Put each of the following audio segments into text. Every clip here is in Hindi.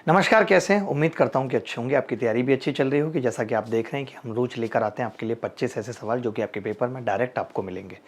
नमस्कार, कैसे हैं? उम्मीद करता हूं कि अच्छे होंगे। आपकी तैयारी भी अच्छी चल रही होगी। जैसा कि आप देख रहे हैं कि हम रोज लेकर आते हैं आपके लिए 25 ऐसे सवाल जो कि आपके पेपर में डायरेक्ट आपको मिलेंगे।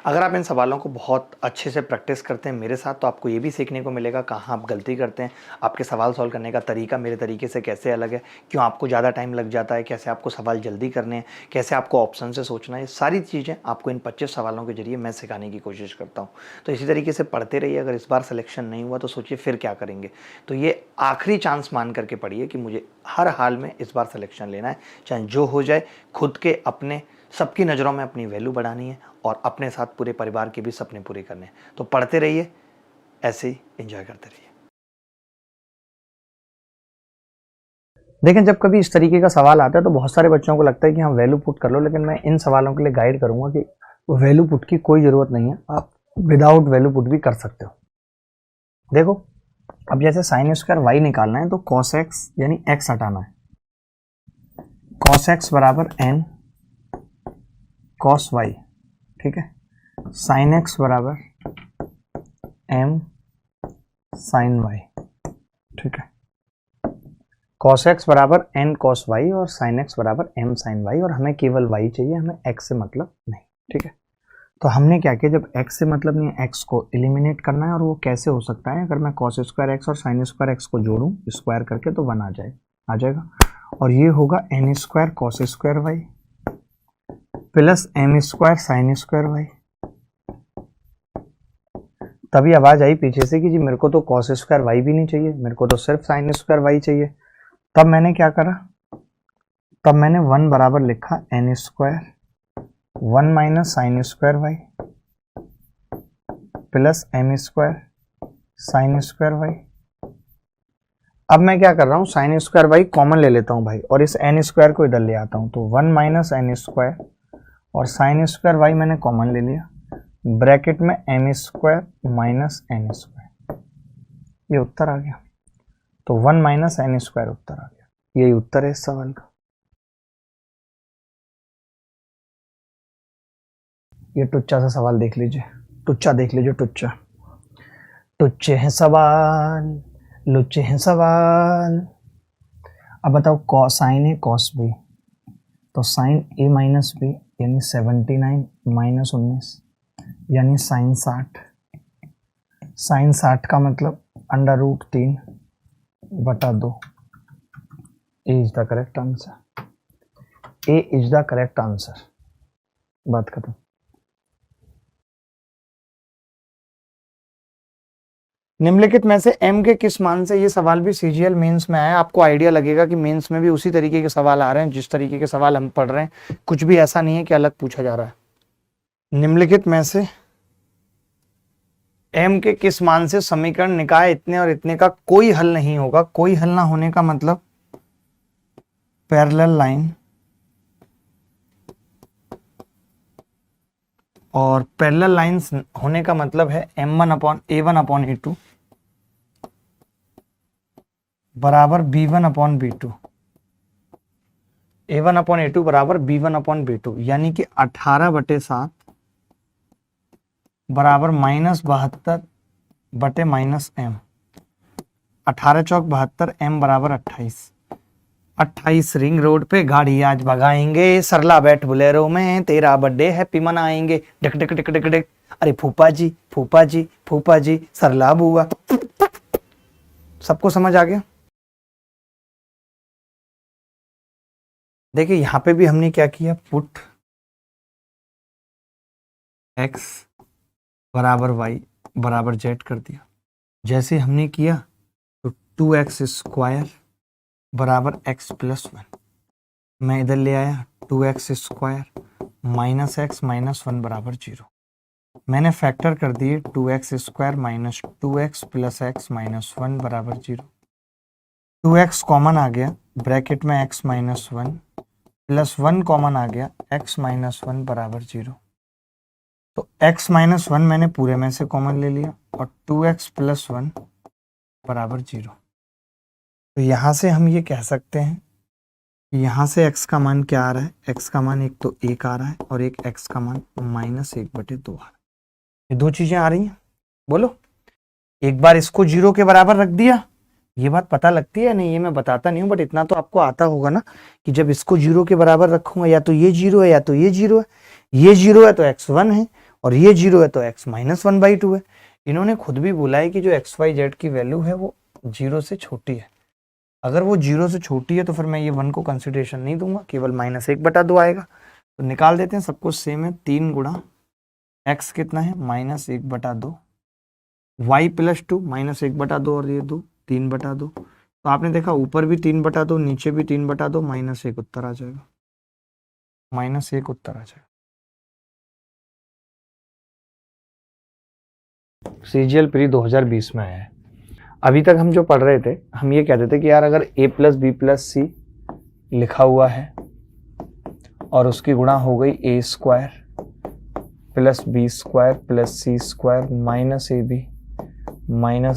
अगर आप इन सवालों को बहुत अच्छे से प्रैक्टिस करते हैं मेरे साथ, तो आपको ये भी सीखने को मिलेगा कहाँ आप गलती करते हैं, आपके सवाल सॉल्व करने का तरीका मेरे तरीके से कैसे अलग है, क्यों आपको ज़्यादा टाइम लग जाता है, कैसे आपको सवाल जल्दी करने हैं, कैसे आपको ऑप्शन से सोचना है। सारी चीज़ें आपको इन 25 सवालों के जरिए मैं सिखाने की कोशिश करता हूँ। तो इसी तरीके से पढ़ते रहिए। अगर इस बार सिलेक्शन नहीं हुआ तो सोचिए फिर क्या करेंगे। तो ये आखिरी चांस मान करके पढ़िए कि मुझे हर हाल में इस बार सिलेक्शन लेना है, चाहे जो हो जाए। खुद के, अपने, सबकी नज़रों में अपनी वैल्यू बढ़ानी है और अपने साथ पूरे परिवार के भी सपने पूरे करने हैं। तो पढ़ते रहिए, ऐसे ही एंजॉय करते रहिए। देखें, जब कभी इस तरीके का सवाल आता है तो बहुत सारे बच्चों को लगता है कि हाँ वैल्यू पुट कर लो, लेकिन मैं इन सवालों के लिए गाइड करूंगा कि वैल्यू पुट की कोई ज़रूरत नहीं है, आप विदाउट वैल्यू पुट भी कर सकते हो। देखो, अब जैसे साइन स्क्वायर वाई निकालना है तो कॉस एक्स यानी एक्स हटाना है। कॉस एक्स बराबर एन कॉस वाई, ठीक है। साइन एक्स बराबर एम साइन वाई, ठीक है। कॉस एक्स बराबर एन कॉस वाई और साइन एक्स बराबर एम साइन वाई, और हमें केवल वाई चाहिए, हमें एक्स से मतलब नहीं, ठीक है। तो हमने क्या किया, जब एक्स से मतलब नहीं है, एक्स को एलिमिनेट करना है। और वो कैसे हो सकता है, अगर मैं कॉस स्क्वायर एक्स और साइन स्क्वायर एक्स को जोड़ूं स्क्वायर करके तो 1 आ जाएगा। और ये होगा n square cos square y plus m square sine square y. तभी आवाज आई पीछे से कि जी मेरे को तो कॉस स्क्वायर वाई भी नहीं चाहिए, मेरे को तो सिर्फ साइन स्क्वायर वाई चाहिए। तब मैंने क्या करा, तब मैंने 1 बराबर लिखा n square 1 minus sine square y plus m square sine square y. अब मैं क्या कर रहा हूँ, साइन स्क्वायर वाई कॉमन ले लेता हूँ भाई, और इस एन स्क्वायर को इधर ले आता हूँ। तो 1 माइनस एन स्क्वायर और साइन स्क्वायर वाई मैंने कॉमन ले लिया, ब्रैकेट में m square minus n square, ये उत्तर आ गया। तो 1 माइनस एन स्क्वायर उत्तर आ गया। यही उत्तर है इस सवाल का। ये टुच्चा सा सवाल देख लीजिए, टुच्चा देख लीजिए, टुच्चा। टुच्चे हैं सवाल, लुच्चे हैं सवाल। अब बताओ, कॉस साइन है कॉस बी, तो साइन ए माइनस बी यानी 79 माइनस 19 यानी साइन 60। साइन 60 का मतलब अंडर रूट 3 बटा 2। A is the correct answer, A is the correct answer. बात खत्म। निम्नलिखित में से m के किस मान से, ये सवाल भी सीजीएल मेंस में आया। आपको आइडिया लगेगा कि मेंस में भी उसी तरीके के सवाल आ रहे हैं जिस तरीके के सवाल हम पढ़ रहे हैं। कुछ भी ऐसा नहीं है कि अलग पूछा जा रहा है। निम्नलिखित में से m के किस मान से समीकरण निकाय इतने और इतने का कोई हल नहीं होगा। कोई हल ना होने का मतलब पैरेलल लाइन, और पैरेलल लाइंस होने का मतलब है m1 upon a1 upon a2 बराबर b1 upon b2, a1 upon a2 बराबर b1 अपॉन b2, यानी कि 18/7 बराबर -72 बटे -m। 18 चौक 72, m बराबर 28। 28 रिंग रोड पे गाड़ी आज भगाएंगे, सरला बैठ बुलेरो में, तेरा बर्थडे हैप्पी मनाएंगे, Dick Dick Dick Dick Dick. अरे फूफा जी फूफा जी फूफा जी, सरला बुआ। सबको समझ आ गया? देखिए यहां पे भी हमने क्या किया, पुट x बराबर y बराबर z कर दिया। जैसे हमने किया तो 2x स्क्वायर बराबर x प्लस 1, मैं इधर ले आया 2x square minus x minus 1 बराबर 0। मैंने फैक्टर कर दिए 2x square minus 2x plus x minus 1 बराबर 0। 2x कॉमन आ गया, ब्रैकेट में x माइनस 1 प्लस 1 कॉमन आ गया, x माइनस 1 बराबर 0। तो x माइनस 1 मैंने पूरे में से कॉमन ले लिया और 2x प्लस 1 बराबर 0। तो यहाँ से हम ये कह सकते हैं, यहाँ से x का मान क्या आ रहा है, x का मान एक तो 1 आ रहा है और एक x का मान -1/2 आ रहा है। ये दो चीजें आ रही हैं, बोलो। एक बार इसको 0 के बराबर रख दिया ये बात पता लगती है नहीं, ये मैं बताता नहीं हूँ, बट इतना तो आपको आता होगा ना कि जब इसको 0 के बराबर रखूंगा या तो ये 0 है या तो ये 0 है, ये 0 है तो x 1 है और ये 0 है तो x माइनस 1/2 है। इन्होंने खुद भी बोला है कि जो XYZ की वैल्यू है वो 0 से छोटी है। अगर वो 0 से छोटी है तो फिर मैं ये 1 को कंसिडरेशन नहीं दूंगा, केवल -1/2 आएगा। तो निकाल देते हैं, सब कुछ सेम है। 3 गुणा x कितना है -1/2, y + 2 -1/2 और ये 2 3/2। तो आपने देखा ऊपर भी 3/2 नीचे भी 3/2, -1 उत्तर आ जाएगा, -1 उत्तर आ जाएगा। सीजीएल प्री 2020 में है। अभी तक हम जो पढ़ रहे थे, हम ये कहते थे कि यार अगर a + b + c लिखा हुआ है और उसकी गुणा हो गई a² + b² + c² - ab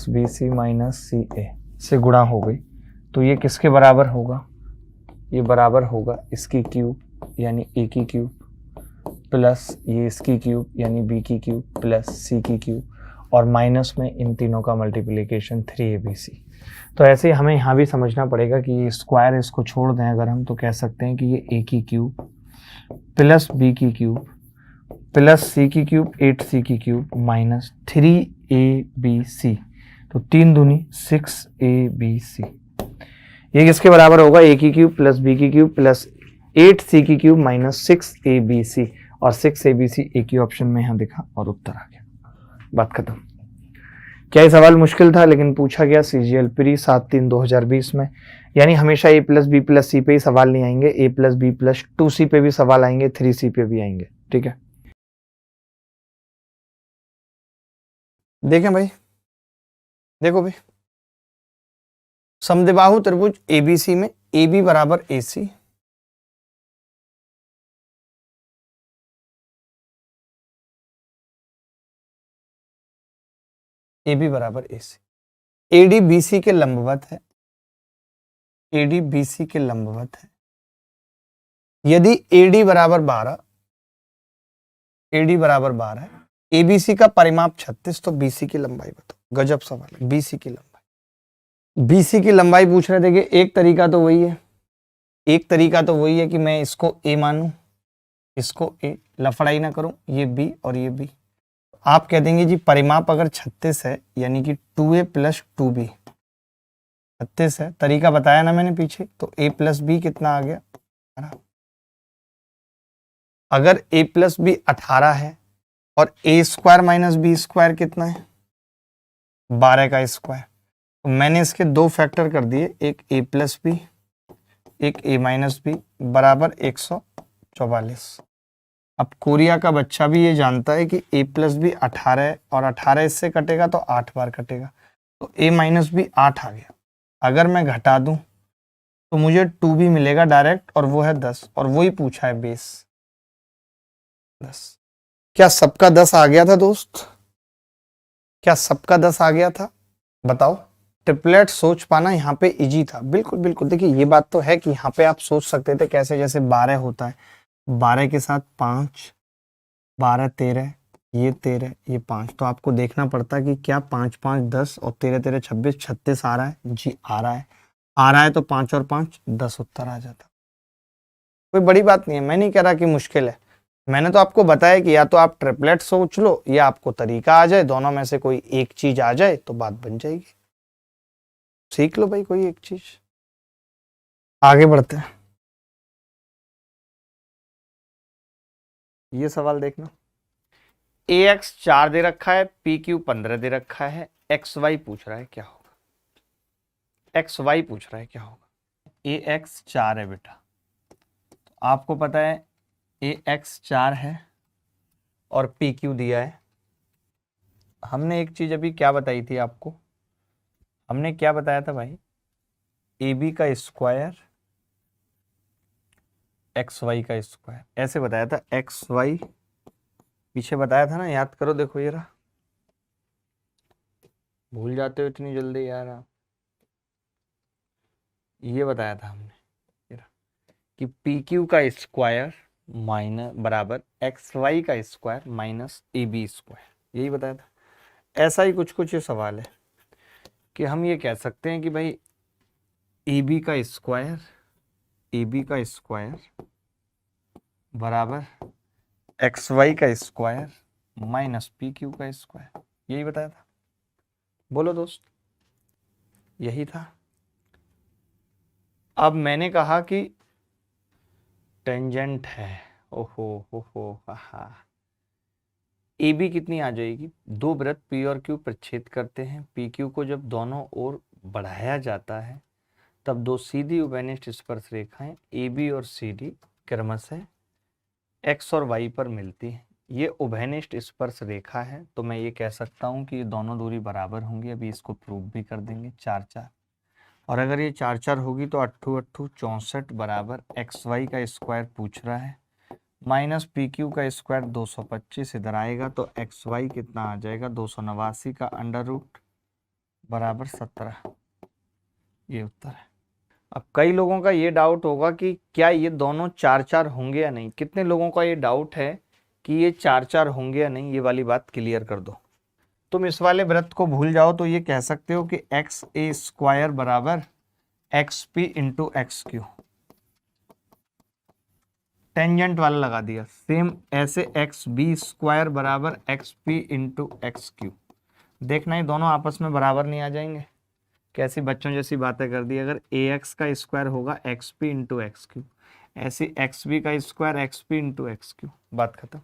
- bc - ca से गुणा हो गई, तो ये किसके बराबर होगा? ये बराबर होगा इसकी क्यूब यानी a की क्यूब प्लस ये इसकी क्यूब यानी b की क्यूब प्लस c की क्यूब और माइनस में इन तीनों का मल्टीप्लिकेशन 3abc। तो ऐसे ही हमें यहाँ भी समझना पड़ेगा कि ये स्क्वायर इसको छोड़ दें अगर हम, तो कह सकते हैं कि ये a की क्यूब प्लस b की क्यूब प्लस c की क्यूब 8c की क्यूब माइनस 3abc, तो 3 दूनी 6abc। ये किसके बराबर होगा? a की क्यूब प्लस b की क्यूब प्लस 8c की क्यूब माइनस 6abc, और 6abc एक ही ऑप्शन में यहाँ दिखा और उत्तर आ गया, बात खत्म। क्या ये सवाल मुश्किल था? लेकिन पूछा गया सीजीएल प्री 7/3/2020 में। यानी हमेशा a + b + c पे ही सवाल नहीं आएंगे, a + b + 2c पे भी सवाल आएंगे, 3c पे भी आएंगे। ठीक है, देखें भाई, देखो भाई, समद्विबाहु त्रिभुज एबीसी में AB बराबर AC, AB बराबर AC, AD BC के लंबवत है, AD BC के लंबवत है। यदि AD बराबर 12, AD बराबर 12 है, ABC का परिमाप 36, तो BC की लंबाई बताओ। गजब सवाल है, BC की लंबाई, BC की लंबाई पूछ रहे थे कि एक तरीका तो वही है, एक तरीका तो वही है कि मैं इसको A मानूं, इसको A, लफड़ाई ना करूं, ये B और ये B। आप कह देंगे जी परिमाप अगर 36 है यानी कि 2A + 2B 36 है, तरीका बताया ना मैंने पीछे, तो A + B कितना आ गया? 18। अगर A + B 18 है और A² - B² कितना है? 12 का स्क्वायर। तो मैंने इसके दो फैक्टर कर दिए, एक A + B, एक A - B बराबर 144। अब कोरिया का बच्चा भी ये जानता है कि A + B 18 है और 18 इससे कटेगा तो 8 बार कटेगा, तो A - B 8 आ गया। अगर मैं घटा दूं तो मुझे 2B मिलेगा डायरेक्ट, और वो है 10, और वही पूछा है बेस 10। क्या सबका 10 आ गया था दोस्त? क्या सबका 10 आ गया था? बताओ। ट्रिपलेट सोच पाना यहाँ पे इजी था, बिल्कुल बिल्कुल। देखिए ये बात तो है कि यहाँ पे आप सोच सकते थे कैसे, जैसे 12 होता है, 12 के साथ 5, 12 13, ये 13 ये 5, तो आपको देखना पड़ता है कि क्या 5 5 10 और 13 13 26 36 आ रहा है? जी आ रहा है, आ रहा है, तो 5 और 5 10 उत्तर आ जाता। कोई बड़ी बात नहीं है, मैं नहीं कह रहा कि मुश्किल है, मैंने तो आपको बताया कि या तो आप ट्रिपलेट सोच लो या आपको तरीका आ जाए, दोनों में से कोई एक चीज आ जाए तो बात बन जाएगी। सीख लो भाई कोई एक चीज। आगे बढ़ते हैं, ये सवाल देखना। AX 4 दे रखा है, PQ 15 दे रखा है, XY पूछ रहा है क्या होगा? XY पूछ रहा है क्या होगा? AX 4 है बेटा, तो आपको पता है AX 4 है और PQ दिया है। हमने एक चीज अभी क्या बताई थी आपको? हमने क्या बताया था भाई? AB का स्क्वायर XY का स्क्वायर, ऐसे बताया था। XY पीछे बताया था ना, याद करो, देखो ये रहा। भूल जाते हो इतनी जल्दी यार आप। ये बताया था हमने, ये रहा, कि PQ का स्क्वायर माइनस बराबर XY का स्क्वायर माइनस AB स्क्वायर, यही बताया था। ऐसा ही कुछ कुछ ये सवाल है। कि हम ये कह सकते हैं कि भाई ए बी का स्क्वायर बराबर एक्स वाई का स्क्वायर माइनस पी क्यू का स्क्वायर, यही बताया था। बोलो दोस्त, यही था। अब मैंने कहा कि टेंजेंट है, ओहो हा, ए बी कितनी आ जाएगी, दो वृत्त पी और क्यू प्रच्छेद करते हैं, पी क्यू को जब दोनों ओर बढ़ाया जाता है तब दो सीधी उभयनिष्ठ स्पर्श रेखाएं ए बी और सी डी क्रमशः एक्स और वाई पर मिलती हैं। ये उभयनिष्ठ स्पर्श रेखा है, तो मैं ये कह सकता हूँ कि ये दोनों दूरी बराबर होंगी। अभी इसको प्रूव भी कर देंगे, 4 4, और अगर ये 4 4 होगी तो 8 8 64 बराबर एक्स वाई का स्क्वायर पूछ रहा है माइनस पी क्यू का स्क्वायर 225 इधर आएगा, तो एक्स वाई कितना आ जाएगा 289 का अंडर रूट बराबर 17, ये उत्तर है। अब कई लोगों का ये डाउट होगा कि क्या ये दोनों 4 4 होंगे या नहीं। कितने लोगों का ये डाउट है कि ये 4 4 होंगे या नहीं, ये वाली बात क्लियर कर दो। तुम इस वाले वृत्त को भूल जाओ तो ये कह सकते हो कि एक्स ए स्क्वायर बराबर x P into x Q, tangent वाला लगा दिया। सेम ऐसे एक्स बी स्क्वायर बराबर x P into x Q, देखना ये दोनों आपस में बराबर नहीं आ जाएंगे। कैसी बच्चों जैसी बातें कर दी। अगर ए एक्स का स्क्वायर होगा x P into x Q, ऐसी एक्स बी का square x P into x Q, बात खत्म,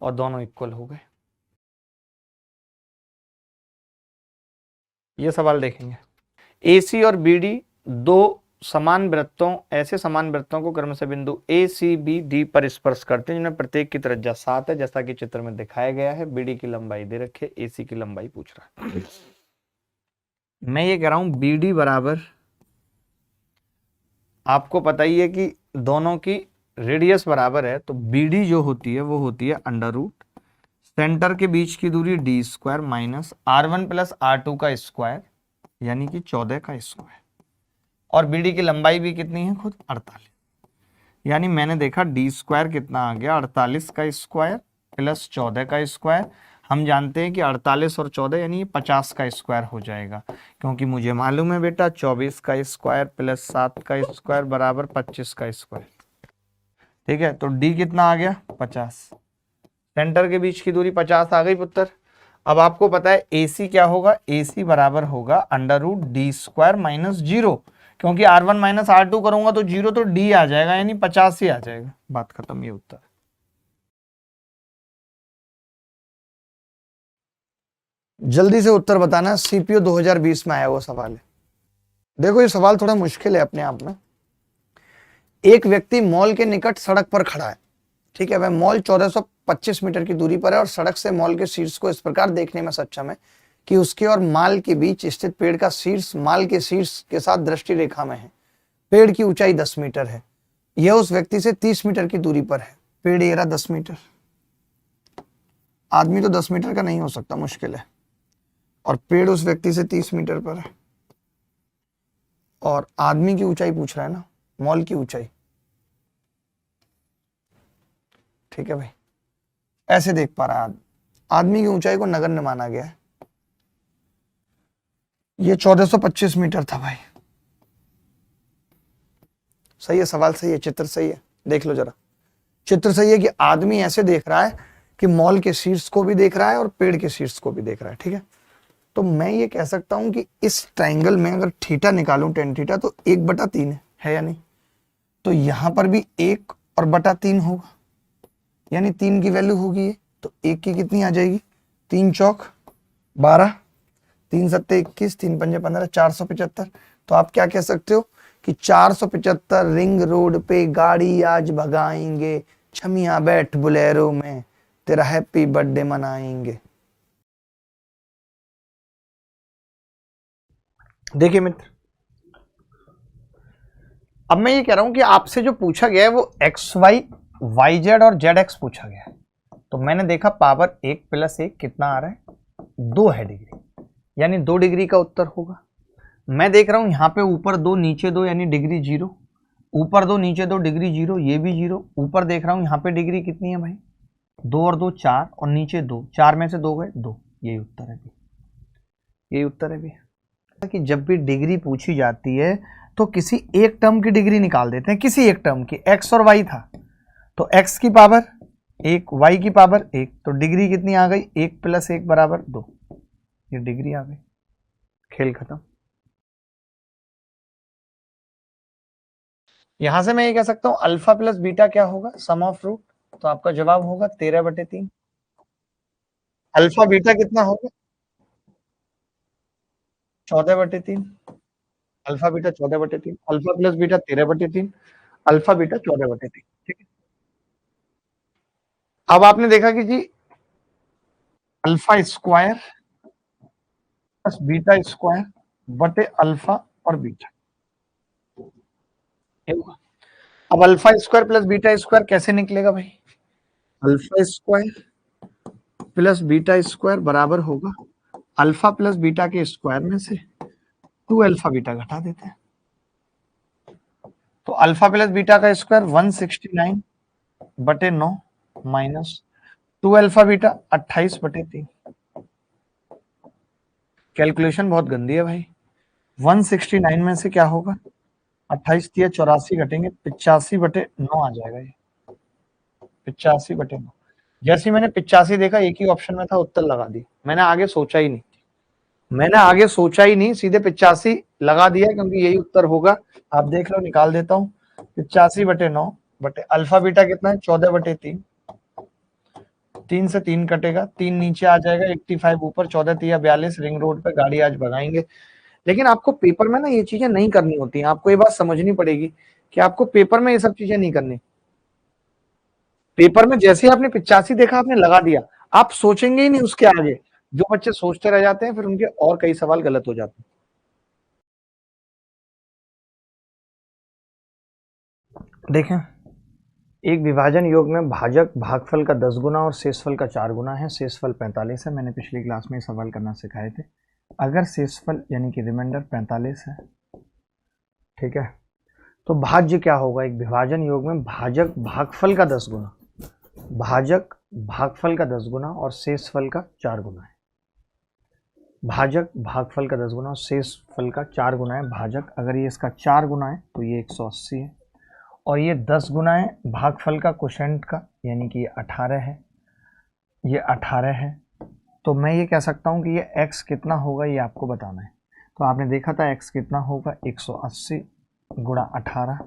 और दोनों इक्वल हो गए। ये सवाल देखेंगे। ए सी और बी डी दो समान वृत्तों, ऐसे समान वृत्तों को क्रमशः बिंदु ए सी बी डी पर स्पर्श करते हैं जिनमें प्रत्येक की त्रिज्या 7 है, जैसा कि चित्र में दिखाया गया है। बी डी की लंबाई दे रखी है, ए सी की लंबाई पूछ रहा है। मैं ये कह रहा हूं बी डी बराबर, आपको पता ही है कि दोनों की रेडियस बराबर है, तो बी डी जो होती है वो होती है अंडर रूट सेंटर के बीच की दूरी D square minus R1 plus R2 का स्क्वायर, यानी कि 14 का स्क्वायर, और बीडी की लंबाई भी कितनी है खुद 48, यानी मैंने देखा डी स्क्वायर कितना आ गया 48 का स्क्वायर प्लस 14 का स्क्वायर। हम जानते हैं कि 48 और 14 यानी 50 का स्क्वायर हो जाएगा, क्योंकि मुझे मालूम है बेटा 24 का स्क्वायर प्लस 7 का स्क्वायर बराबर 25 का स्क्वायर। ठीक है, तो डी कितना आ गया 50, सेंटर के बीच की दूरी 50 आ गई पुत्र। अब आपको पता है AC क्या होगा, AC बराबर होगा under root d square minus 0, क्योंकि R1 माइनस R2 करूंगा तो 0, तो D आ जाएगा, यानी 50 ही आ जाएगा, बात खत्म, ये उत्तर। जल्दी से उत्तर बताना, CPO 2020 में आया हुआ सवाल है। देखो ये सवाल थोड़ा मुश्किल है अपने आप में। एक व्यक्ति मॉल के निकट सड़क पर खड़ा है, ठीक है, वह मॉल 1425 मीटर की दूरी पर है और सड़क से मॉल के शीर्ष को इस प्रकार देखने में सक्षम है कि उसके और माल के बीच स्थित पेड़ का शीर्ष माल के शीर्ष के साथ दृष्टि रेखा में है। पेड़ की ऊंचाई 10 मीटर है। यह उस व्यक्ति से 30 मीटर की दूरी पर है। पेड़ ये रहा 10 मीटर, आदमी तो 10 मीटर का नहीं हो सकता, मुश्किल है, और पेड़ उस व्यक्ति से 30 मीटर पर है, और आदमी की ऊंचाई पूछ रहा है ना, मॉल की ऊंचाई। ठीक है भाई, ऐसे देख पा रहा है, आदमी की ऊंचाई को नगण्य माना गया है। ये 1425 मीटर था भाई। सही है, सवाल सही है, चित्र सही है, देख लो जरा, चित्र सही है कि आदमी ऐसे देख रहा है कि मॉल के शीर्ष को भी देख रहा है और पेड़ के शीर्ष को भी देख रहा है। ठीक है, तो मैं ये कह सकता हूं कि इस ट्राइंगल में अगर थीटा निकालूं, tan थीटा, तो 1/3 है या नहीं, तो यहां पर भी 1 और बटा 3 होगा, यानी 3 की वैल्यू होगी ये, तो 1 की कितनी आ जाएगी, 3 चौक 12, 3 सत्ते 21, 3 पंजे 15, 475। तो आप क्या कह सकते हो कि 475 रिंग रोड पे गाड़ी आज भगाएंगे, छमिया बैठ बुलेरो में, तेरा हैप्पी बर्थडे मनाएंगे। देखिए मित्र, अब मैं ये कह रहा हूं कि आपसे जो पूछा गया है वो XY YZ और ZX पूछा गया है, तो मैंने देखा पावर 1 + 1 कितना आ रहा है 2 है डिग्री, यानी 2 डिग्री का उत्तर होगा। मैं देख रहा हूं यहाँ पे ऊपर 2 नीचे 2 यानी डिग्री 0, ऊपर 2 नीचे 2 डिग्री 0, ये भी 0, ऊपर देख रहा हूं यहाँ पे डिग्री कितनी है भाई 2 और 2 4 और नीचे 2, 4 में से 2 गए 2, यही उत्तर है भी, यही उत्तर है भी। कि जब भी डिग्री पूछी जाती है तो किसी एक टर्म की डिग्री निकाल देते हैं, किसी एक टर्म की। x और y था तो x की पावर 1, y की पावर 1, तो डिग्री कितनी आ गई? 1 + 1 = 2, ये डिग्री आ गई। खेल खत्म। यहां से मैं ये कह सकता हूं अल्फा प्लस बीटा क्या होगा? सम ऑफ रूट। तो आपका जवाब होगा 13/3। अल्फा बीटा कितना होगा? 14/3। Alpha beta 14/3, alpha plus beta 13/3, alpha beta 14/3। ठीक है, अब आपने देखा कि जी alpha square plus beta square बटे अल्फा और बीटा, अब alpha square plus beta square कैसे निकलेगा भाई? Alpha square plus beta square बराबर होगा अल्फा प्लस बीटा के स्क्वायर में से 2 अल्फा बीटा घटा देते हैं। तो अल्फा प्लस बीटा का square 169/9 minus 2 alpha beta 28/3। Calculation बहुत गंदी है भाई। 169 में से क्या होगा? 28 × 84 घटेंगे, 85/9 आ जाएगा ये, 85/9। जैसे मैंने 85 देखा एक ही ऑप्शन में था, उत्तर लगा दी। मैंने आगे सोचा ही नहीं, सीधे 85 लगा दिया क्योंकि यही उत्तर होगा। आप देख लो, निकाल देता हूँ। 85/9 बटे अल्फा बीटा कितना है? 14/3। 3 से 3 कटेगा, 3 नीचे आ जाएगा, 85 ऊपर, 14 × 42। रिंग रोड पे गाड़ी आज भगाएंगे। लेकिन आपको पेपर में ना ये चीजें नहीं करनी होती हैं, आपको ये बात समझनी पड़ेगी कि आपको पेपर में ये सब चीजें नहीं करनी। पेपर में जैसे ही आपने 85 देखा आपने लगा दिया, आप सोचेंगे ही नहीं उसके आगे। जो बच्चे सोचते रह जाते हैं फिर उनके और कई सवाल गलत हो जाते हैं। देखें, एक विभाजन योग में भाजक भागफल का 10 गुना और शेषफल का 4 गुना है। शेषफल 45 है। मैंने पिछली क्लास में सवाल करना सिखाए थे। अगर शेषफल यानी कि रिमाइंडर 45 है, ठीक है, तो भाज्य क्या होगा? एक विभाजन योग में भाजक भागफल का 10 गुना, भाजक भागफल का 10 गुना और शेषफल का 4 गुना है। भाजक भागफल का 10 गुना और शेषफल का 4 गुना है भाजक। अगर ये इसका 4 गुना है तो ये 180 है, और ये 10 गुना है भागफल का कोशेंट का, यानी कि ये 18 है, ये 18 है। तो मैं ये कह सकता हूँ कि ये x कितना होगा ये आपको बताना है। तो आपने देखा था x कितना होगा? 180 × 18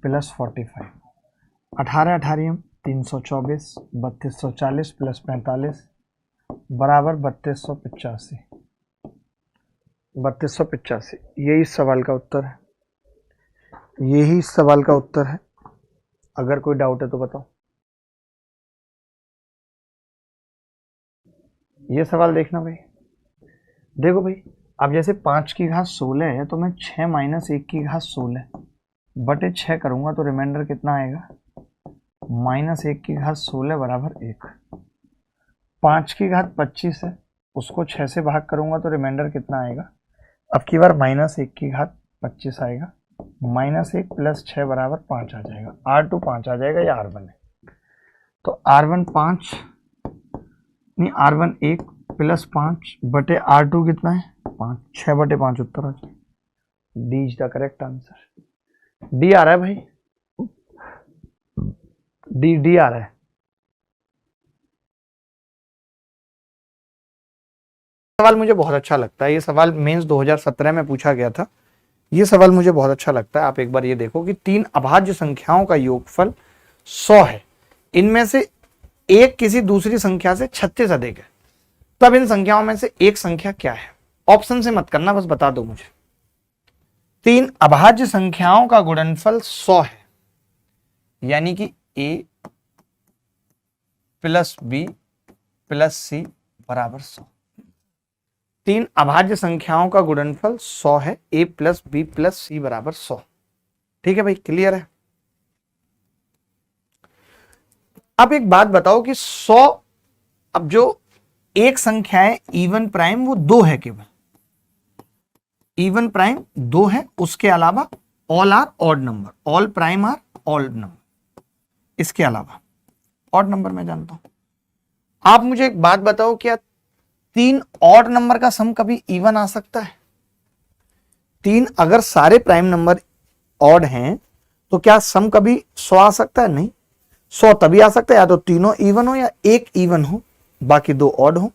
+ 45, 18 18 324, 3240 + 45 बराबर 3285। 3285 यही इस सवाल का उत्तर है, यही इस सवाल का उत्तर है। अगर कोई डाउट है तो बताओ। ये सवाल देखना भाई। देखो भाई, अब जैसे 5 की घात 16 है तो मैं 6 - 1 की घात 16 बटे 6 करूंगा तो रिमाइंडर कितना आएगा? -1 की घात 16 बराबर 1। 5 की घात 25 है, उसको 6 से भाग करूंगा तो रिमाइंडर कितना आएगा? अब की बार -1 की घात 25 आएगा, -1 + 6 बराबर 5 आ जाएगा। R2 5 आ जाएगा, या R1 है। तो R1 5 नहीं, R1 1 + 5 बटे R2 कितना है? 5, 6/5 उत्तर आ जाएगा। D is the correct answer. D आ रहा है भाई, डी आ रहा है। सवाल मुझे बहुत अच्छा लगता है। ये सवाल मेंस 2017 में पूछा गया था। ये सवाल मुझे बहुत अच्छा लगता है। आप एक बार ये देखो कि 3 अभाज्य संख्याओं का योगफल 100 है, इनमें से एक किसी दूसरी संख्या से 36 अधिक है, तब इन संख्याओं में से एक संख्या क्या है? ऑप्शन से मत करना, बस बता दो मुझे। 3 अभाज्य संख्याओं का गुणनफल 100 है, यानी कि a + b + c बराबर 100। 3 अभाज्य संख्याओं का गुणनफल 100 है, a + b + c बराबर 100। ठीक है भाई, क्लियर है? अब एक बात बताओ कि 100, अब जो एक संख्या है इवन प्राइम वो 2 है, केवल इवन प्राइम 2 है, उसके अलावा all are odd number, all prime are odd number, इसके अलावा ऑड नंबर मैं जानता हूं। आप मुझे एक बात बताओ, क्या 3 ऑड नंबर का सम कभी इवन आ सकता है? तीन अगर सारे प्राइम नंबर ऑड हैं तो क्या सम कभी 100 आ सकता है? नहीं, 100 तभी आ सकता है या तो तीनों इवन हो या एक इवन हो, बाकी दो ऑड हो,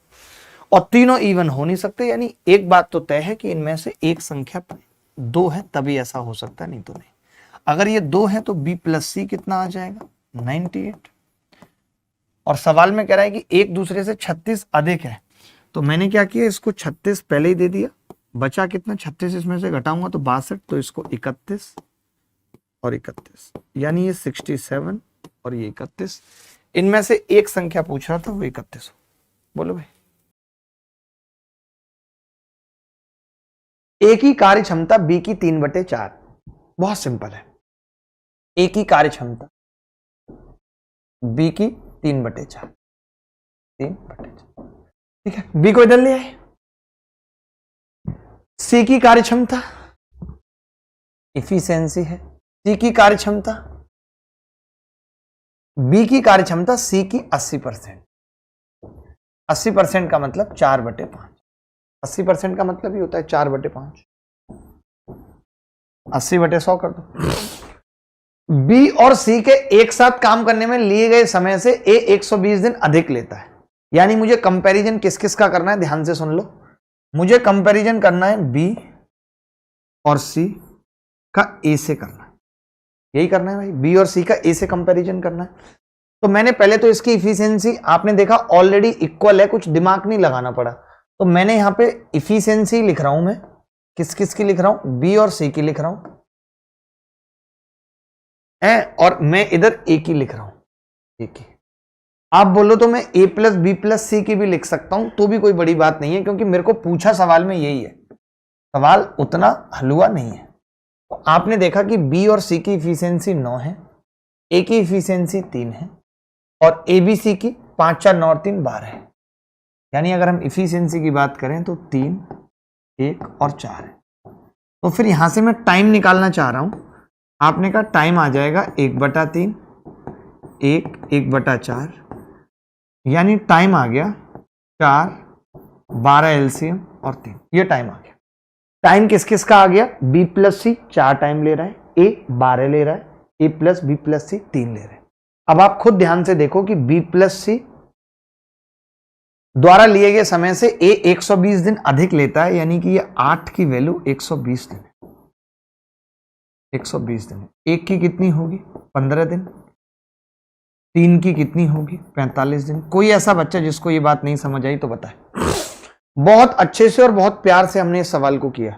और तीनों इवन हो नहीं सकते। यानी एक बात तो तय है कि इनमें से एक संख्या दो है, तभी ऐसा हो सकता है, नहीं तो नहीं। अगर ये दो है तो बी प्लस सी कितना आ जाएगा? 98। और सवाल में कह रहा है कि एक दूसरे से 36 अधिक है, तो मैंने क्या किया, इसको 36 पहले ही दे दिया, बचा कितना? 36 इसमें से घटाऊंगा तो 62, तो इसको 31 और 31, यानी ये 67 और ये 31। इनमें से एक संख्या पूछ रहा था, वो 31 हो। बोलो भाई। एक ही कार्य क्षमता बी की 3/4, बहुत सिंपल है। एक ही कार्य क्षमता बी की 3/4, 3/4, ठीक है। बी को इधर ले आए। सी की कार्य क्षमता इफिशियंसी है, सी की कार्य क्षमता, बी की कार्य क्षमता सी की 80%। 80% का मतलब 4/5। 80% का मतलब ही होता है 4/5। 80/100 कर दो। बी और सी के एक साथ काम करने में लिए गए समय से ए 120 दिन अधिक लेता है। यानी मुझे कंपैरिजन किस किस का करना है, ध्यान से सुन लो। मुझे कंपैरिजन करना है बी और सी का ए से करना है, यही करना है भाई, बी और सी का ए से कंपैरिजन करना है। तो मैंने पहले तो इसकी इफिशियंसी आपने देखा ऑलरेडी इक्वल है, कुछ दिमाग नहीं लगाना पड़ा, तो मैंने यहां पे इफिशियंसी लिख रहा हूं। मैं किस किस की लिख रहा हूं? बी और सी की लिख रहा हूं, और मैं इधर ए की लिख रहा हूं, ए की। आप बोलो तो मैं ए प्लस बी प्लस सी की भी लिख सकता हूं, तो भी कोई बड़ी बात नहीं है, क्योंकि मेरे को पूछा सवाल में यही है, सवाल उतना हलवा नहीं है। तो आपने देखा कि बी और सी की इफिशियंसी 9 है, ए की इफिशियंसी 3 है, और ए बी सी की 5 4 9 और 3 12 है। यानी अगर हम इफिशियंसी की बात करें तो 3 1 और 4 है। तो फिर यहां से मैं टाइम निकालना चाह रहा हूं। आपने कहा टाइम आ जाएगा 1/3, 1/4, यानी टाइम आ गया 4, 12 एलसीएम और 3, ये टाइम आ गया। टाइम किस किस का आ गया? बी प्लस सी 4 टाइम ले रहा है, ए 12 ले रहा है, ए प्लस बी प्लस सी 3 ले रहे हैं। अब आप खुद ध्यान से देखो कि बी प्लस सी द्वारा लिए गए समय से ए 120 दिन अधिक लेता है, यानी कि ये 8 की वैल्यू 120 दिन है। 120 दिन। एक की कितनी होगी? 15 दिन। 3 की कितनी होगी? 45 दिन। कोई ऐसा बच्चा जिसको ये बात नहीं समझ आई तो बताए। बहुत अच्छे से और बहुत प्यार से हमने इस सवाल को किया।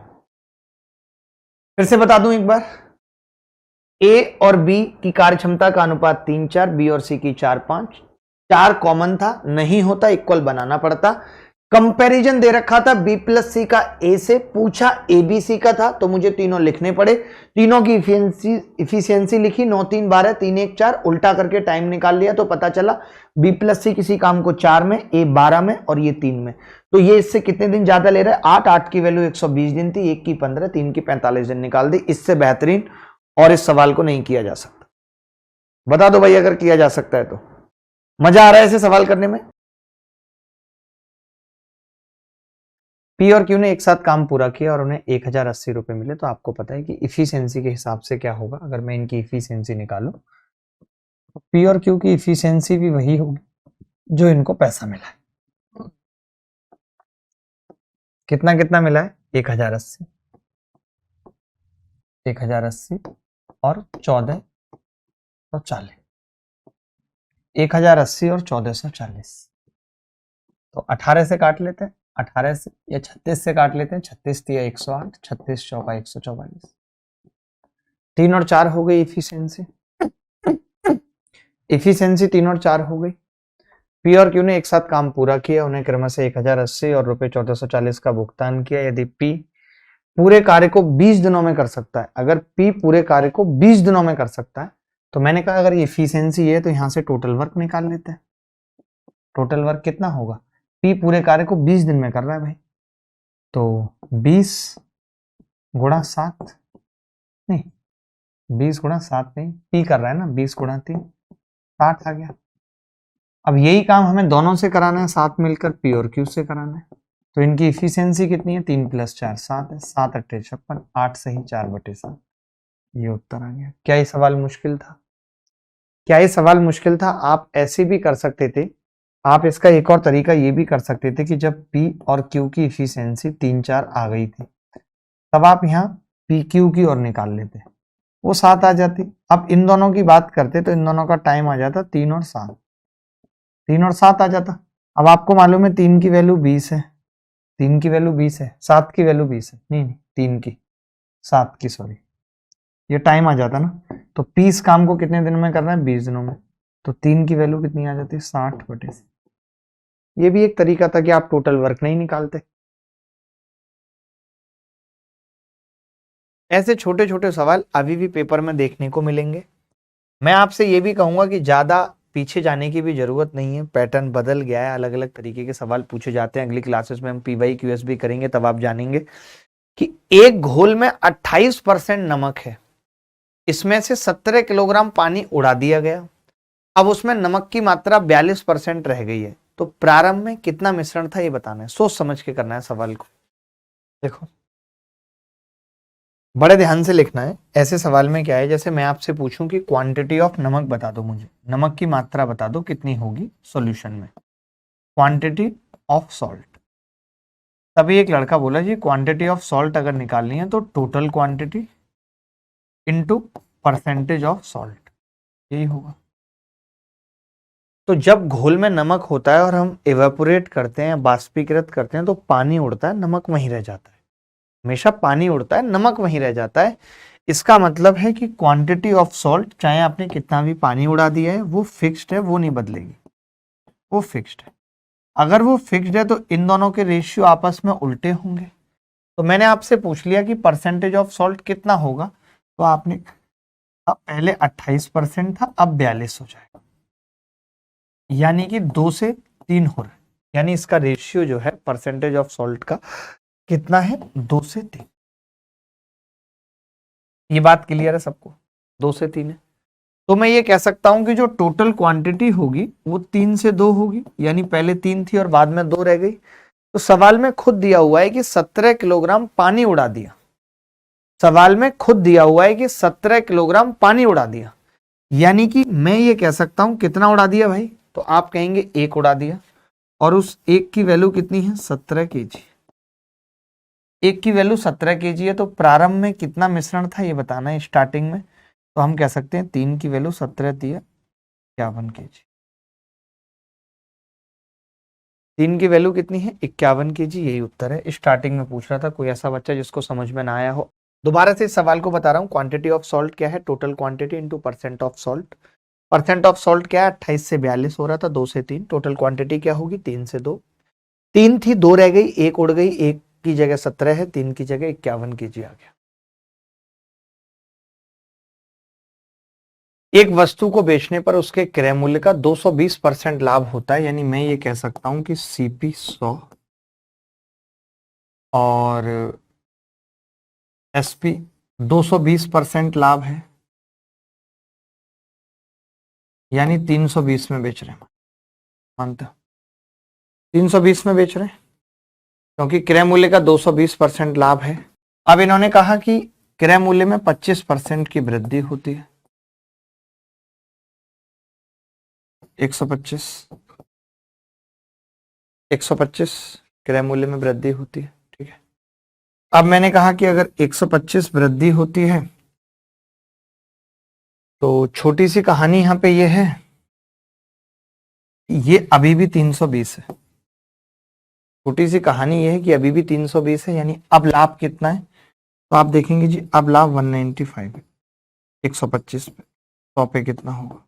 फिर से बता दूं एक बार, ए और बी की कार्य क्षमता का अनुपात 3:4, बी और सी की 4:5। 4 कॉमन था, नहीं होता, इक्वल बनाना पड़ता। कंपैरिजन दे रखा था बी प्लस सी का ए से, पूछा ए बी सी का था, तो मुझे तीनों लिखने पड़े। तीनों की इफिशियंसी लिखी, 9 3 12, 3 1 4, उल्टा करके टाइम निकाल लिया, तो पता चला बी प्लस सी किसी काम को 4 में, ए 12 में और ये 3 में। तो ये इससे कितने दिन ज्यादा ले रहा है? 8। 8 की वैल्यू 120 दिन थी, 1 की 15, 3 की 45 दिन निकाल दी। इससे बेहतरीन और इस सवाल को नहीं किया जा सकता। बता दो भाई अगर किया जा सकता है तो। मजा आ रहा है ऐसे सवाल करने में? पी और क्यू ने एक साथ काम पूरा किया और उन्हें 1080 रुपए मिले, तो आपको पता है कि इफिशियंसी के हिसाब से क्या होगा। अगर मैं इनकी इफिशियंसी निकालूं तो पी और क्यू की इफिशियंसी भी वही होगी जो इनको पैसा मिला है। कितना कितना मिला है? 1080, 1080 और 1440, 1080 और 1440, तो 18 से काट लेते हैं, 18 से या 36 से काट लेते हैं। 36 दिया 108, 36 चौका 144, 3 और 4 हो गई इफिशियंसी। इफिशियंसी 3 और 4 हो गई। पी और क्यू ने एक साथ काम पूरा किया, उन्हें क्रमशः से 1080 और रुपए 1440 का भुगतान किया। यदि पी पूरे कार्य को 20 दिनों में कर सकता है, अगर पी पूरे कार्य को 20 दिनों में कर सकता है, तो मैंने कहा अगर इफिशियंसी है तो यहां से टोटल वर्क निकाल लेते हैं। टोटल वर्क कितना होगा? पी पूरे कार्य को 20 दिन में कर रहा है भाई, तो 20 गुणा 7 नहीं, 20 गुणा 7 नहीं, पी कर रहा है ना, 20 गुणा 3 60 आ गया। अब यही काम हमें दोनों से कराना है, साथ मिलकर पी और क्यू से कराना है, तो इनकी इफिशियंसी कितनी है, 3 + 4 7 है, 7 × 8 56, 8 सही 4/7। ये उत्तर आ गया। क्या ये सवाल मुश्किल था? क्या ये सवाल मुश्किल था? आप ऐसे भी कर सकते थे, आप इसका एक और तरीका ये भी कर सकते थे कि जब P और Q की इफिशियंसी 3 4 आ गई थी, तब आप यहाँ PQ की ओर निकाल लेते, वो 7 आ जाती। अब इन दोनों की बात करते तो इन दोनों का टाइम आ जाता 3 और 7, 3 और 7 आ जाता। अब आपको मालूम है 3 की वैल्यू 20 है, 3 की वैल्यू 20 है, 7 की वैल्यू 20 है, नहीं 3 की, 7 की सॉरी, ये टाइम आ जाता ना। तो P इस काम को कितने दिन में करना है, 20 दिनों में। तो 3 की वैल्यू कितनी आ जाती है, 60/7। ये भी एक तरीका था कि आप टोटल वर्क नहीं निकालते। ऐसे छोटे छोटे सवाल अभी भी पेपर में देखने को मिलेंगे। मैं आपसे ये भी कहूंगा कि ज्यादा पीछे जाने की भी जरूरत नहीं है, पैटर्न बदल गया है, अलग अलग तरीके के सवाल पूछे जाते हैं। अगली क्लासेस में हम PYQS भी करेंगे, तब आप जानेंगे कि एक घोल में 28% नमक है, इसमें से 17 किलोग्राम पानी उड़ा दिया गया, अब उसमें नमक की मात्रा 42% रह गई है, तो प्रारंभ में कितना मिश्रण था ये बताना है। सोच समझ के करना है सवाल को। देखो बड़े ध्यान से लिखना है। ऐसे सवाल में क्या है, जैसे मैं आपसे पूछूं कि क्वांटिटी ऑफ नमक बता दो, मुझे नमक की मात्रा बता दो कितनी होगी सॉल्यूशन में, क्वांटिटी ऑफ सॉल्ट। तभी एक लड़का बोला जी क्वांटिटी ऑफ सॉल्ट अगर निकालनी है तो total quantity into percentage of salt, यही होगा। तो जब घोल में नमक होता है और हम इवेपोरेट करते हैं, बाष्पीकृत करते हैं, तो पानी उड़ता है, नमक वहीं रह जाता है। हमेशा पानी उड़ता है, नमक वहीं रह जाता है। इसका मतलब है कि क्वांटिटी ऑफ सॉल्ट, चाहे आपने कितना भी पानी उड़ा दिया है, वो फिक्स्ड है, वो नहीं बदलेगी, वो फिक्स्ड है। अगर वो फिक्स्ड है तो इन दोनों के रेशियो आपस में उल्टे होंगे। तो मैंने आपसे पूछ लिया कि परसेंटेज ऑफ सॉल्ट कितना होगा, तो आपने अब पहले 28% था, अब 42 हो जाएगा, यानी कि 2 से 3 हो रहा है। यानी इसका रेशियो जो है परसेंटेज ऑफ सॉल्ट का कितना है, 2 से 3। ये बात क्लियर है सबको, 2 से 3 है। तो मैं ये कह सकता हूं कि जो टोटल क्वांटिटी होगी वो 3 से 2 होगी, यानी पहले 3 थी और बाद में 2 रह गई। तो सवाल में खुद दिया हुआ है कि 17 किलोग्राम पानी उड़ा दिया, सवाल में खुद दिया हुआ है कि 17 किलोग्राम पानी उड़ा दिया, यानी कि मैं ये कह सकता हूं कितना उड़ा दिया भाई, तो आप कहेंगे 1 उड़ा दिया, और उस 1 की वैल्यू कितनी है, 17 kg। 1 की वैल्यू 17 kg है, तो प्रारंभ में कितना मिश्रण था ये बताना है स्टार्टिंग में। तो हम कह सकते हैं 3 की वैल्यू 17 थी, 51 kg। 3 की वैल्यू कितनी है, 51 kg, यही उत्तर है। स्टार्टिंग में पूछ रहा था, कोई ऐसा बच्चा जिसको समझ में ना आया हो। दोबारा से इस सवाल को बता रहा हूँ, क्वांटिटी ऑफ सॉल्ट क्या है, total quantity into percent of salt. Percent of salt क्या है, 28 से 42 हो रहा था, 2 से 3। टोटल क्वांटिटी क्या होगी, 3 से 2। 3 थी, 2 रह गई, 1 उड़ गई, 1 की जगह 17 है, 3 की जगह 51 kg आ गया। एक वस्तु को बेचने पर उसके क्रय मूल्य का 220% लाभ होता है, यानी मैं ये कह सकता हूं कि CP 100 और SP 220% लाभ है, यानी 320 में बेच रहे हैं, मानते हो 320 में बेच रहे हैं, क्योंकि क्रय मूल्य का 220% लाभ है। अब इन्होंने कहा कि क्रय मूल्य में 25% की वृद्धि होती है, 125 क्रय मूल्य में वृद्धि होती है, ठीक है। अब मैंने कहा कि अगर 125 वृद्धि होती है, तो छोटी सी कहानी यहां पे ये है, ये अभी भी 320 है। छोटी सी कहानी ये है कि अभी भी 320 है, यानी अब लाभ कितना है, तो आप देखेंगे जी अब लाभ 195 है। 125 पे 100 पे कितना होगा,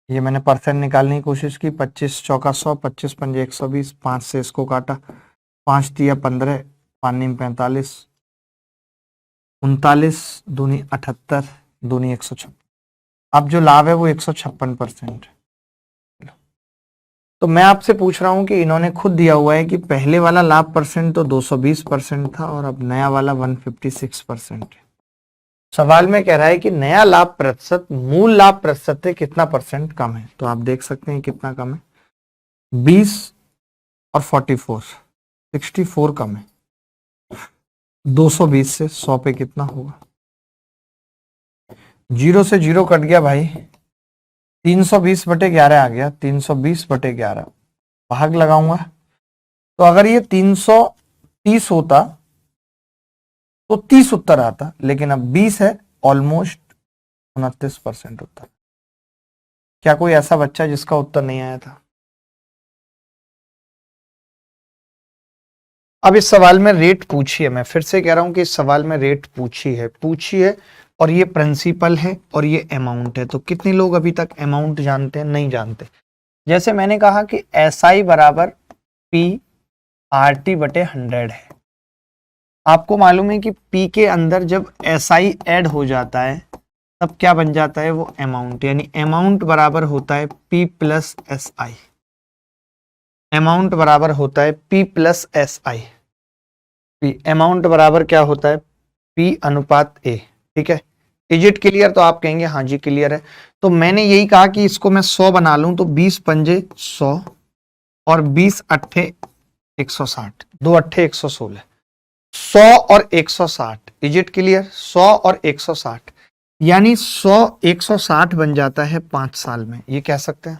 ये मैंने परसेंट निकालने की कोशिश की। 25 चौका 100, 25 पंजे 120, 5 से इसको काटा, 5 तिया 15, 5 नीम 45, 39 दूनी 78, दूनी 156। अब जो लाभ है वो 156% है। तो मैं आपसे पूछ रहा हूं कि इन्होंने खुद दिया हुआ है कि पहले वाला लाभ परसेंट तो 220% था और अब नया वाला 156% है। सवाल में कह रहा है कि नया लाभ प्रतिशत मूल लाभ प्रतिशत से कितना परसेंट कम है, तो आप देख सकते हैं कितना कम है, 20 और 44। 64 कम है, 220 से 100 पे कितना होगा? 0 से 0 कट गया भाई, 320/11 आ गया, 320/11 भाग लगाऊंगा तो अगर ये 330 होता तो 30 उत्तर आता, लेकिन अब 20 है, ऑलमोस्ट 29% उत्तर। क्या कोई ऐसा बच्चा जिसका उत्तर नहीं आया था? अब इस सवाल में रेट पूछी है, मैं फिर से कह रहा हूं कि इस सवाल में रेट पूछी है और ये प्रिंसिपल है और ये अमाउंट है। तो कितने लोग अभी तक अमाउंट जानते हैं? नहीं जानते। जैसे मैंने कहा कि SI बराबर P/100 है। आपको मालूम है कि P के अंदर जब SI ऐड हो जाता है तब क्या बन जाता है? वो अमाउंट, यानी अमाउंट बराबर होता है P प्लस SI। अमाउंट बराबर होता है P plus SI। P amount बराबर क्या होता है? P अनुपात A। ठीक है, इज इट क्लियर? तो आप कहेंगे हाँ जी क्लियर है। तो मैंने यही कहा कि इसको मैं 100 बना लूं तो 20 पंजे 100 और 20 अट्ठे 160, 2 अट्ठे 116, 100 और 160। Is it clear? 100 और 160 यानी 100 160 बन जाता है 5 साल में। ये कह सकते हैं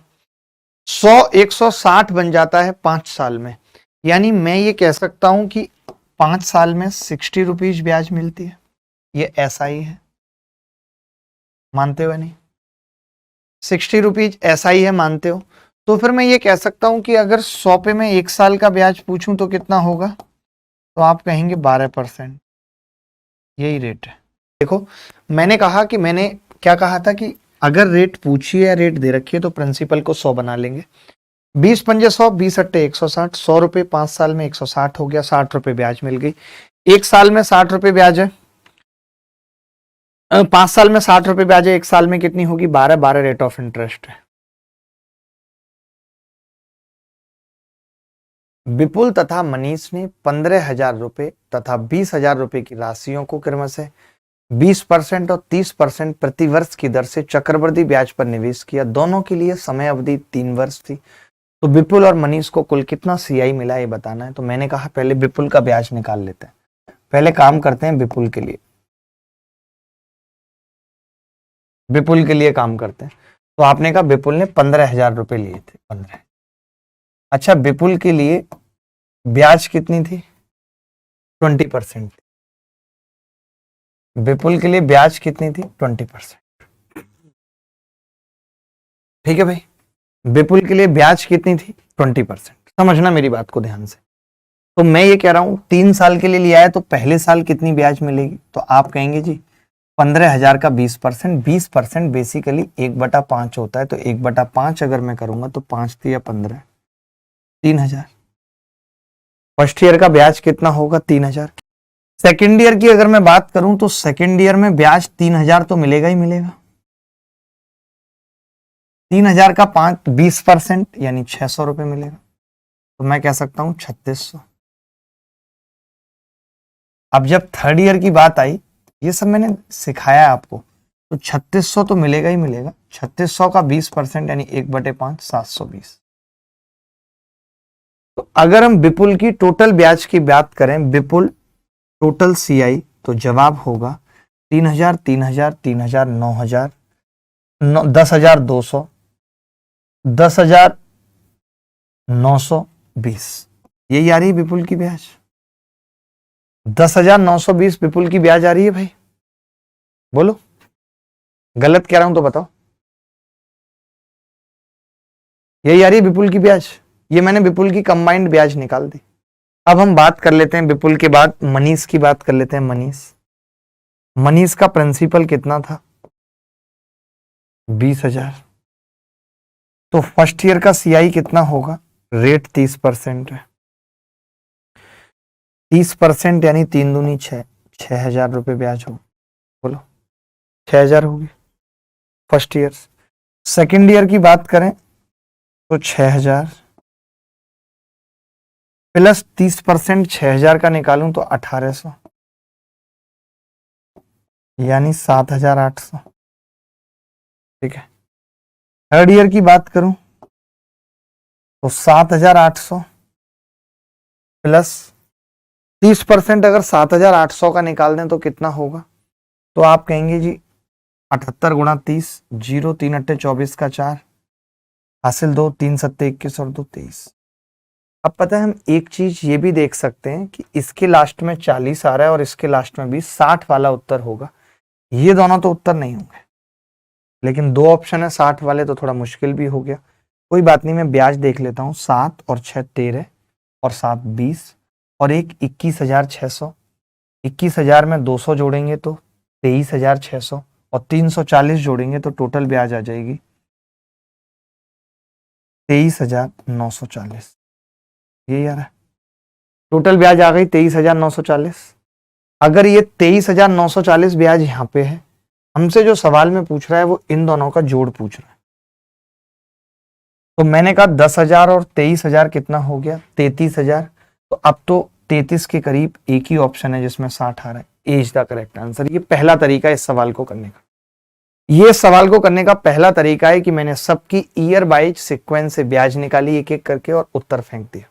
100 160 बन जाता है 5 साल में, यानी मैं ये कह सकता हूं कि 5 साल में 60 रुपीज ब्याज मिलती है। ये ऐसा ही है, मानते हो नहीं? 60 रुपीज ऐसा ही है, मानते हो? तो फिर मैं ये कह सकता हूं कि अगर 100 पे मैं 1 साल का ब्याज पूछूं तो कितना होगा? तो आप कहेंगे 12%। यही रेट है। देखो, मैंने कहा कि मैंने क्या कहा था कि अगर रेट पूछी है या रेट दे रखी है तो प्रिंसिपल को 100 बना लेंगे। 20 पंजे 100, 20 अट्टे 160, 100 रुपए 5 साल में 160 हो गया, 60 रुपए ब्याज मिल गई। 1 साल में 60 रुपए ब्याज है, 5 साल में 60 रुपए ब्याज है, 1 साल में कितनी होगी? 12। 12 रेट ऑफ इंटरेस्ट है। विपुल तथा मनीष ने 15,000 रुपए तथा 20,000 रुपए की राशियों को क्रमशः 20% और 30% प्रतिवर्ष की दर से चक्रवृद्धि ब्याज पर निवेश किया। दोनों के लिए समय अवधि 3 वर्ष थी। तो विपुल और मनीष को कुल कितना CI मिला ये बताना है। तो मैंने कहा पहले विपुल का ब्याज निकाल लेते हैं, पहले काम करते हैं विपुल के लिए। विपुल के लिए काम करते हैं। तो आपने कहा विपुल ने 15,000 रुपए लिए थे, 15। अच्छा, विपुल के लिए ब्याज कितनी थी? 20%। विपुल के लिए ब्याज कितनी थी? 20%। ठीक है भाई, विपुल के लिए ब्याज कितनी थी? 20%। समझना मेरी बात को ध्यान से। तो मैं ये कह रहा हूं 3 साल के लिए लिया है तो पहले साल कितनी ब्याज मिलेगी? तो आप कहेंगे जी 15,000 का 20%, 20% बेसिकली 1/5 होता है। तो 1/5 अगर मैं करूंगा तो 5 या 15, 3,000। फर्स्ट ईयर का ब्याज कितना होगा? 3,000। सेकेंड ईयर की अगर मैं बात करूं तो सेकेंड ईयर में ब्याज 3,000 तो मिलेगा ही मिलेगा। 3,000 का 20% यानी 600 रुपए मिलेगा। तो मैं कह सकता हूं 3600। अब जब थर्ड ईयर की बात आई, ये सब मैंने सिखाया है आपको, तो 3600 तो मिलेगा ही मिलेगा। 3600 का 20% यानी 1/5, 720। तो अगर हम विपुल की टोटल ब्याज की बात करें, विपुल टोटल CI, तो जवाब होगा 3,000, 3,000, 3,000, 9,000, 10,200, 10,920। यही आ रही है विपुल की ब्याज। 10,920 विपुल की ब्याज आ रही है भाई। बोलो, गलत कह रहा हूं तो बताओ। यही आ रही है विपुल की ब्याज। ये मैंने विपुल की कंबाइंड ब्याज निकाल दी। अब हम बात कर लेते हैं विपुल के बाद मनीष की बात कर लेते हैं। मनीष का प्रिंसिपल कितना था? 20,000। तो फर्स्ट ईयर का CI कितना होगा? रेट 30% है। 30% यानी 3 दूनी 6, 6,000 रुपए ब्याज हो। बोलो, 6,000 होगी फर्स्ट ईयर। सेकेंड ईयर की बात करें तो 6,000 प्लस 30%, 6,000 का निकालूं तो 1,800 यानी 7,800। ठीक है, थर्ड ईयर की बात करूं तो 7,800 प्लस 30% अगर 7,800 का निकाल दें तो कितना होगा, तो आप कहेंगे जी 78 गुणा 30, 0 3 अट्ठे 24 का 4, हासिल 2, 3 सत्ते 21 और 2 23। अब पता है हम एक चीज ये भी देख सकते हैं कि इसके लास्ट में 40 आ रहा है और इसके लास्ट में भी 60 वाला उत्तर होगा। ये दोनों तो उत्तर नहीं होंगे, लेकिन दो ऑप्शन है 60 वाले, तो थोड़ा मुश्किल भी हो गया। कोई बात नहीं, मैं ब्याज देख लेता हूँ। 7 और 6 13 और 7 20 और एक 21,600। 21,000 में 200 जोड़ेंगे तो 23,600 और 340 जोड़ेंगे तो टोटल ब्याज आ जाएगी 23,940। ये यार है, टोटल ब्याज आ गई 23,940। अगर ये 23,940 ब्याज यहाँ पे है, हमसे जो सवाल में पूछ रहा है वो इन दोनों का जोड़ पूछ रहा है। तो मैंने कहा 10,000 और 23,000 कितना हो गया, 33,000। तो अब तो 33 के करीब एक ही ऑप्शन है जिसमें 60 आ रहा है। ए इज द करेक्ट आंसर। ये पहला तरीका इस सवाल को करने का। ये सवाल को करने का पहला तरीका है कि मैंने सबकी ईयर वाइज सीक्वेंस से ब्याज निकाली एक एक करके और उत्तर फेंक दिया।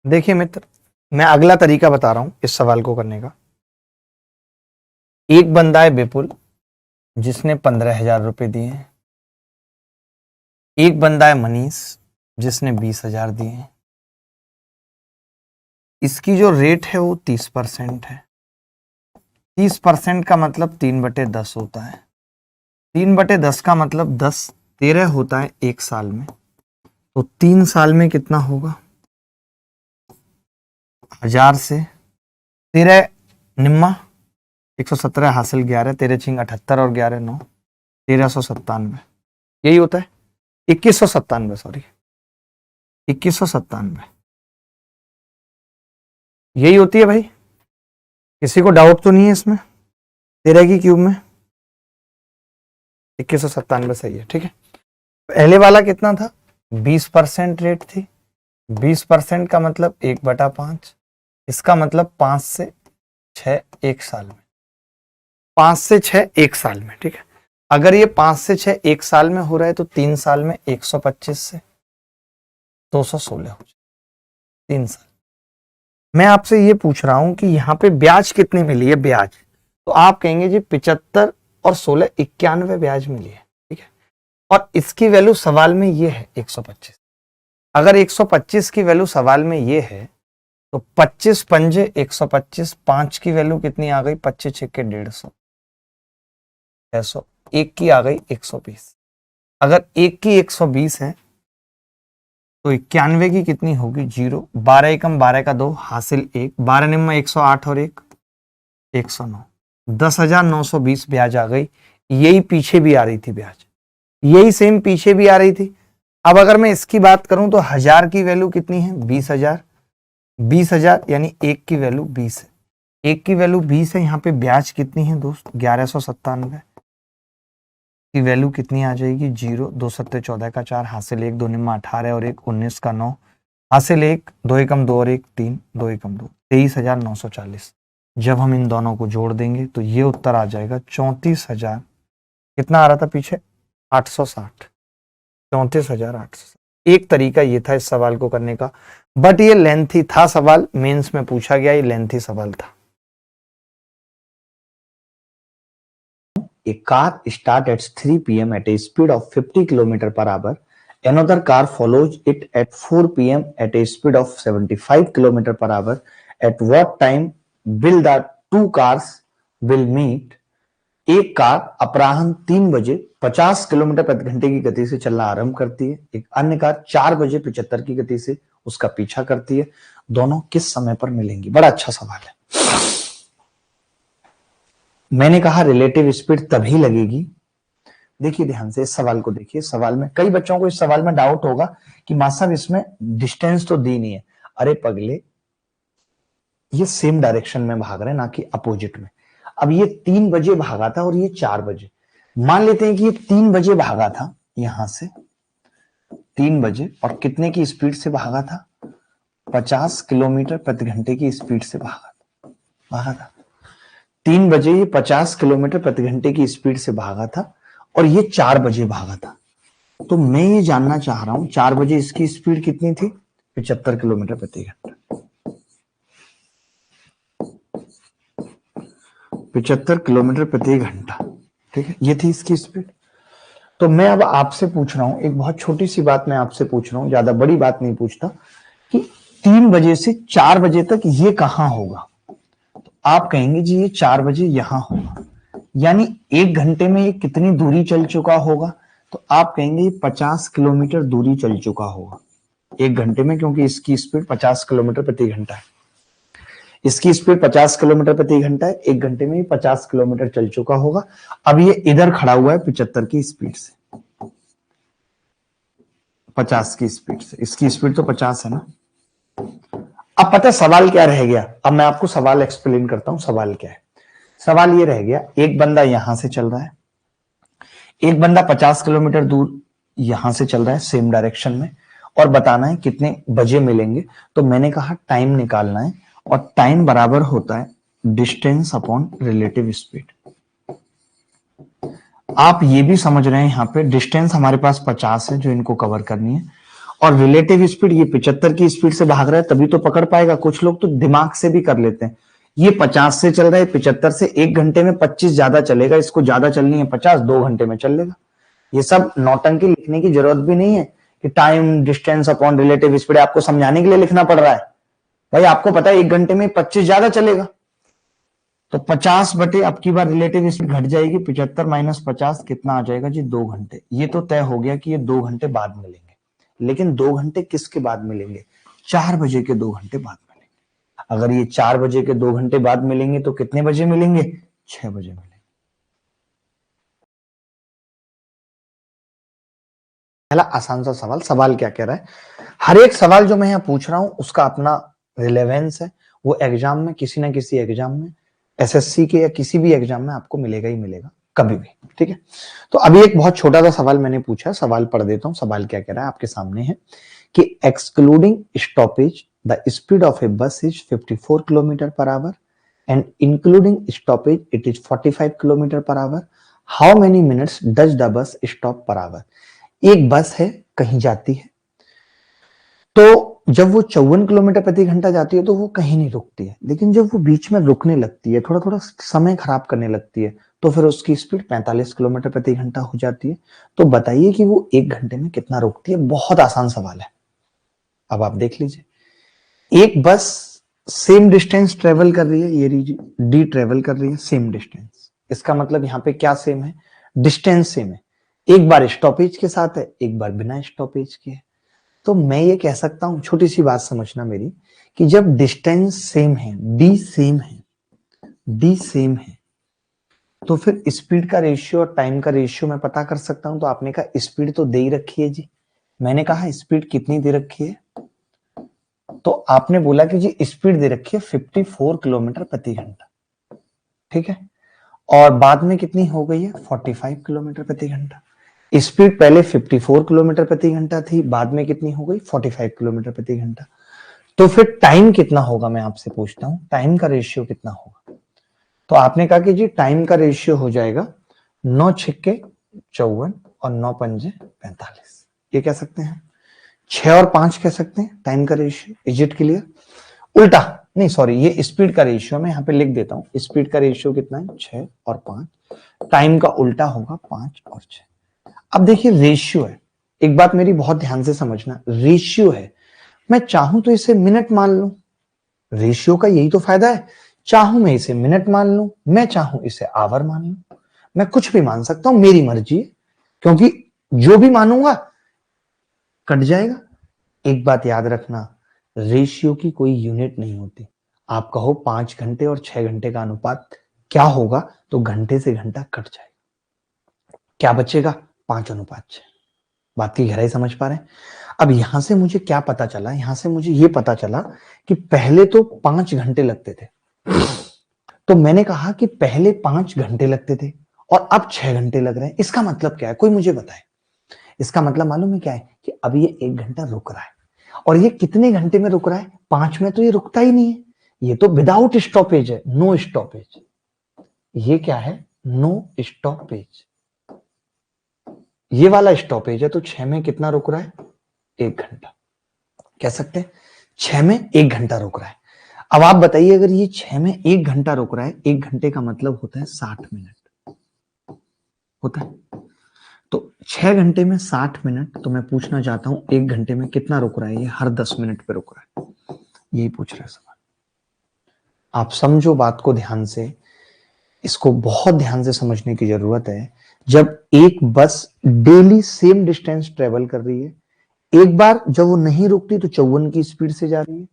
देखिए मित्र, मैं अगला तरीका बता रहा हूं इस सवाल को करने का। एक बंदा है विपुल जिसने 15,000 रुपए दिए हैं। एक बंदा है मनीष जिसने 20,000 दिए हैं। इसकी जो रेट है वो 30% है। 30% का मतलब 3/10 होता है। 3/10 का मतलब 10 13 होता है एक साल में। तो 3 साल में कितना होगा, 1000 से 13 निम्मा 117 हासिल 11, 13 छिंग 78 और 11 9, 1397। यही होता है 2197, सॉरी 2197 यही होती है भाई। किसी को डाउट तो नहीं है इसमें? 13 की क्यूब में 2197 सही है, ठीक है। पहले वाला कितना था, 20% रेट थी। 20% का मतलब 1/5। इसका मतलब 5 से 6 एक साल में, 5 से 6 एक साल में, ठीक है। अगर ये 5 से 6 एक साल में हो रहा है तो 3 साल में 125 से 216 हो जाए 3 साल। मैं आपसे ये पूछ रहा हूं कि यहाँ पे ब्याज कितनी मिली है, ब्याज, तो आप कहेंगे जी 75 और 16 91 ब्याज मिली है, ठीक है। और इसकी वैल्यू सवाल में ये है 125। अगर 125 की वैल्यू सवाल में ये है तो 25 पंजे 125, 5 की वैल्यू कितनी आ गई, 25 छक्के 150, 600, एक की आ गई 120। अगर एक की 120 है तो 91 की कितनी होगी, 0। 12 एकम 12 का 2 हासिल 1, 12 निम्मा 108 और 1 109, 10,920 ब्याज आ गई। यही पीछे भी आ रही थी ब्याज, यही सेम पीछे भी आ रही थी। अब अगर मैं इसकी बात करूं तो 1000 की वैल्यू कितनी है, 20,000। 20,000 यानी एक की वैल्यू 20 है, एक की वैल्यू 20 है। यहाँ पे ब्याज कितनी है दोस्त, 1197 की वैल्यू कितनी आ जाएगी, 0। 2 सत्ते 14 का 4 हासिल 1, 2 निम्मा 18 और 1 19 का 9 हासिल 1, 2 एकम 2 और 1 3, 2 एकम 2, 23,940। जब हम इन दोनों को जोड़ देंगे तो ये उत्तर आ जाएगा 34,000, कितना आ रहा था पीछे, 860, 34,860। एक तरीका ये था इस सवाल को करने का, बट ये लेंथी था सवाल, मेंस में पूछा गया, ये लेंथी सवाल था। A car starts at 3 p.m. at a speed of 50 km per hour. Another car follows it at 4 p.m. at a speed of 75 km per hour. At what time will the two cars will meet? एक कार अपराह्न 3 बजे 50 किलोमीटर प्रति घंटे की गति से चलना आरंभ करती है। एक अन्य कार 4 बजे 75 की गति से उसका पीछा करती है। दोनों किस समय पर मिलेंगी? बड़ा अच्छा सवाल है। मैंने कहा रिलेटिव स्पीड तभी लगेगी। देखिए ध्यान से इस सवाल को देखिए। सवाल में कई बच्चों को इस सवाल में डाउट होगा कि मां साहब इसमें डिस्टेंस तो दी नहीं है। अरे पगले, ये सेम डायरेक्शन में भाग रहे हैं, ना कि अपोजिट में। अब ये 3 बजे भागा था और ये 4 बजे। मान लेते हैं कि ये 3 बजे भागा था, यहां से 3 बजे, और कितने की स्पीड से भागा था, 50 किलोमीटर प्रति घंटे की स्पीड से भागा था। 3 बजे ये 50 किलोमीटर प्रति घंटे की स्पीड से भागा था और ये 4 बजे भागा था। तो मैं ये जानना चाह रहा हूं 4 बजे इसकी स्पीड कितनी थी, 75 किलोमीटर प्रति घंटा। 75 किलोमीटर प्रति घंटा। ठीक है, ये थी इसकी स्पीड। तो मैं अब आपसे पूछ रहा हूं, एक बहुत छोटी सी बात मैं आपसे पूछ रहा हूं, ज्यादा बड़ी बात नहीं पूछता, कि 3 बजे से 4 बजे तक ये कहां होगा? तो आप कहेंगे जी ये 4 बजे यहां होगा, यानी 1 घंटे में ये कितनी दूरी चल चुका होगा? तो आप कहेंगे ये 50 किलोमीटर दूरी चल चुका होगा 1 घंटे में, क्योंकि इसकी स्पीड 50 किलोमीटर प्रति घंटा है। इसकी स्पीड 50 किलोमीटर प्रति घंटा है, 1 घंटे में 50 किलोमीटर चल चुका होगा। अब ये इधर खड़ा हुआ है 75 की स्पीड से, 50 की स्पीड से, इसकी स्पीड तो 50 है ना। अब पता है सवाल क्या रह गया? अब मैं आपको सवाल एक्सप्लेन करता हूं, सवाल क्या है। सवाल ये रह गया, एक बंदा यहां से चल रहा है, एक बंदा 50 किलोमीटर दूर यहां से चल रहा है सेम डायरेक्शन में, और बताना है कितने बजे मिलेंगे। तो मैंने कहा टाइम निकालना है, और टाइम बराबर होता है डिस्टेंस अपॉन रिलेटिव स्पीड। आप ये भी समझ रहे हैं, यहां पे डिस्टेंस हमारे पास 50 है जो इनको कवर करनी है, और रिलेटिव स्पीड ये 75 की स्पीड से भाग रहा है, तभी तो पकड़ पाएगा। कुछ लोग तो दिमाग से भी कर लेते हैं, ये 50 से चल रहा है, 75 से, 1 घंटे में 25 ज्यादा चलेगा, इसको ज्यादा चलनी है 50, 2 घंटे में चल लेगा। ये सब नौटंकी लिखने की जरूरत भी नहीं है कि time distance upon relative speed आपको समझाने के लिए लिखना पड़ रहा है। भाई आपको पता है 1 घंटे में 25 ज्यादा चलेगा, तो 50 बटे अब की बार रिलेटिव स्पीड घट जाएगी, 75 माइनस 50 कितना आ जाएगा जी? 2 घंटे। ये तो तय हो गया कि ये 2 घंटे बाद मिलेंगे, लेकिन 2 घंटे किसके बाद मिलेंगे? 4 बजे के 2 घंटे बाद मिलेंगे। अगर ये 4 बजे के 2 घंटे बाद मिलेंगे तो कितने बजे मिलेंगे? 6 बजे मिलेंगे। पहला आसान सा सवाल, सवाल क्या कह रहा है? हर एक सवाल जो मैं यहां पूछ रहा हूं उसका अपना रिलेवेंस है, वो एग्जाम में, किसी ना किसी एग्जाम में, एसएससी के या किसी भी एग्जाम में आपको मिलेगा ही मिलेगा कभी भी। ठीक है, तो अभी एक बहुत छोटा सा सवाल मैंने पूछा, सवाल पढ़ देता हूं। सवाल क्या कह रहा है आपके सामने है कि excluding stoppage the speed of a bus is 54 kilometre per hour and including stoppage it is 45 kilometre per hour. How many minutes does the bus stop per hour? एक बस है, कहीं जाती है, तो जब वो 54 किलोमीटर प्रति घंटा जाती है तो वो कहीं नहीं रुकती है, लेकिन जब वो बीच में रुकने लगती है, थोड़ा थोड़ा समय खराब करने लगती है, तो फिर उसकी स्पीड 45 किलोमीटर प्रति घंटा हो जाती है। तो बताइए कि वो 1 घंटे में कितना रुकती है? बहुत आसान सवाल है, अब आप देख लीजिए। एक बस सेम डिस्टेंस ट्रेवल कर रही है, ये डी ट्रेवल कर रही है सेम डिस्टेंस, इसका मतलब यहाँ पे क्या सेम है? डिस्टेंस सेम है। एक बार स्टॉपेज के साथ है, एक बार बिना स्टॉपेज के है। तो मैं ये कह सकता हूं, छोटी सी बात समझना मेरी, कि जब डिस्टेंस सेम है, डी सेम है, डी सेम है, तो फिर स्पीड का रेशियो और टाइम का रेशियो मैं पता कर सकता हूं। तो आपने कहा स्पीड तो दे ही रखी है जी, मैंने कहा स्पीड कितनी दे रखी है? तो आपने बोला कि जी स्पीड दे रखी है 54 किलोमीटर प्रति घंटा। ठीक है, और बाद में कितनी हो गई है? 45 किलोमीटर प्रति घंटा। स्पीड पहले 54 किलोमीटर प्रति घंटा थी, बाद में कितनी हो गई? 45 किलोमीटर प्रति घंटा। तो फिर टाइम कितना होगा? मैं आपसे पूछता हूं, टाइम का रेशियो कितना होगा? तो आपने कहा कि जी टाइम का रेशियो हो जाएगा 9 छिक्के 54 और 9 पंजे 45। ये कह सकते हैं, 6 और 5 कह सकते हैं टाइम का रेशियो। Is it clear? उल्टा नहीं, सॉरी, ये स्पीड का रेशियो, मैं यहां पे लिख देता हूं। स्पीड का रेशियो कितना है? 6 और 5। टाइम का उल्टा होगा 5 और 6। अब देखिए रेशियो है, एक बात मेरी बहुत ध्यान से समझना, रेशियो है, मैं चाहूं तो इसे मिनट मान लूं, रेशियो का यही तो फायदा है। चाहूं मैं इसे मिनट मान लूं, मैं चाहूं इसे आवर मान लूं, मैं कुछ भी मान सकता हूं, मेरी मर्जी है, क्योंकि जो भी मानूंगा कट जाएगा। एक बात याद रखना, रेशियो की कोई यूनिट नहीं होती। आप कहो 5 घंटे और 6 घंटे का अनुपात क्या होगा, तो घंटे से घंटा कट जाएगा, क्या बचेगा? 5:6। बात की गहराई समझ पा रहे हैं? अब यहां से मुझे क्या पता चला? यहां से मुझे यह पता चला कि पहले तो 5 घंटे लगते थे, तो मैंने कहा कि पहले 5 घंटे लगते थे और अब 6 घंटे लग रहे हैं। इसका मतलब क्या है? कोई मुझे बताए। इसका मतलब मालूम है क्या है? कि अब ये 1 घंटा रुक रहा है, और ये कितने घंटे में रुक रहा है? 5 में तो ये रुकता ही नहीं है, ये तो विदाउट स्टॉपेज है, नो स्टॉपेज। ये क्या है? No stoppage. ये वाला स्टॉपेज है, तो 6 में कितना रुक रहा है? 1 घंटा। कह सकते हैं 6 में 1 घंटा रुक रहा है। अब आप बताइए, अगर ये 6 में 1 घंटा रुक रहा है, 1 घंटे का मतलब होता है 60 मिनट होता है। तो 6 घंटे में 60 मिनट, तो मैं पूछना चाहता हूं 1 घंटे में कितना रुक रहा है, ये हर 10 मिनट पे रुक रहा है, यही पूछ रहा है सवाल। आप समझो बात को ध्यान से, इसको बहुत ध्यान से समझने की जरूरत है। जब एक बस डेली सेम डिस्टेंस ट्रेवल कर रही है, एक बार जब वो नहीं रुकती तो 54 की स्पीड से जा रही है,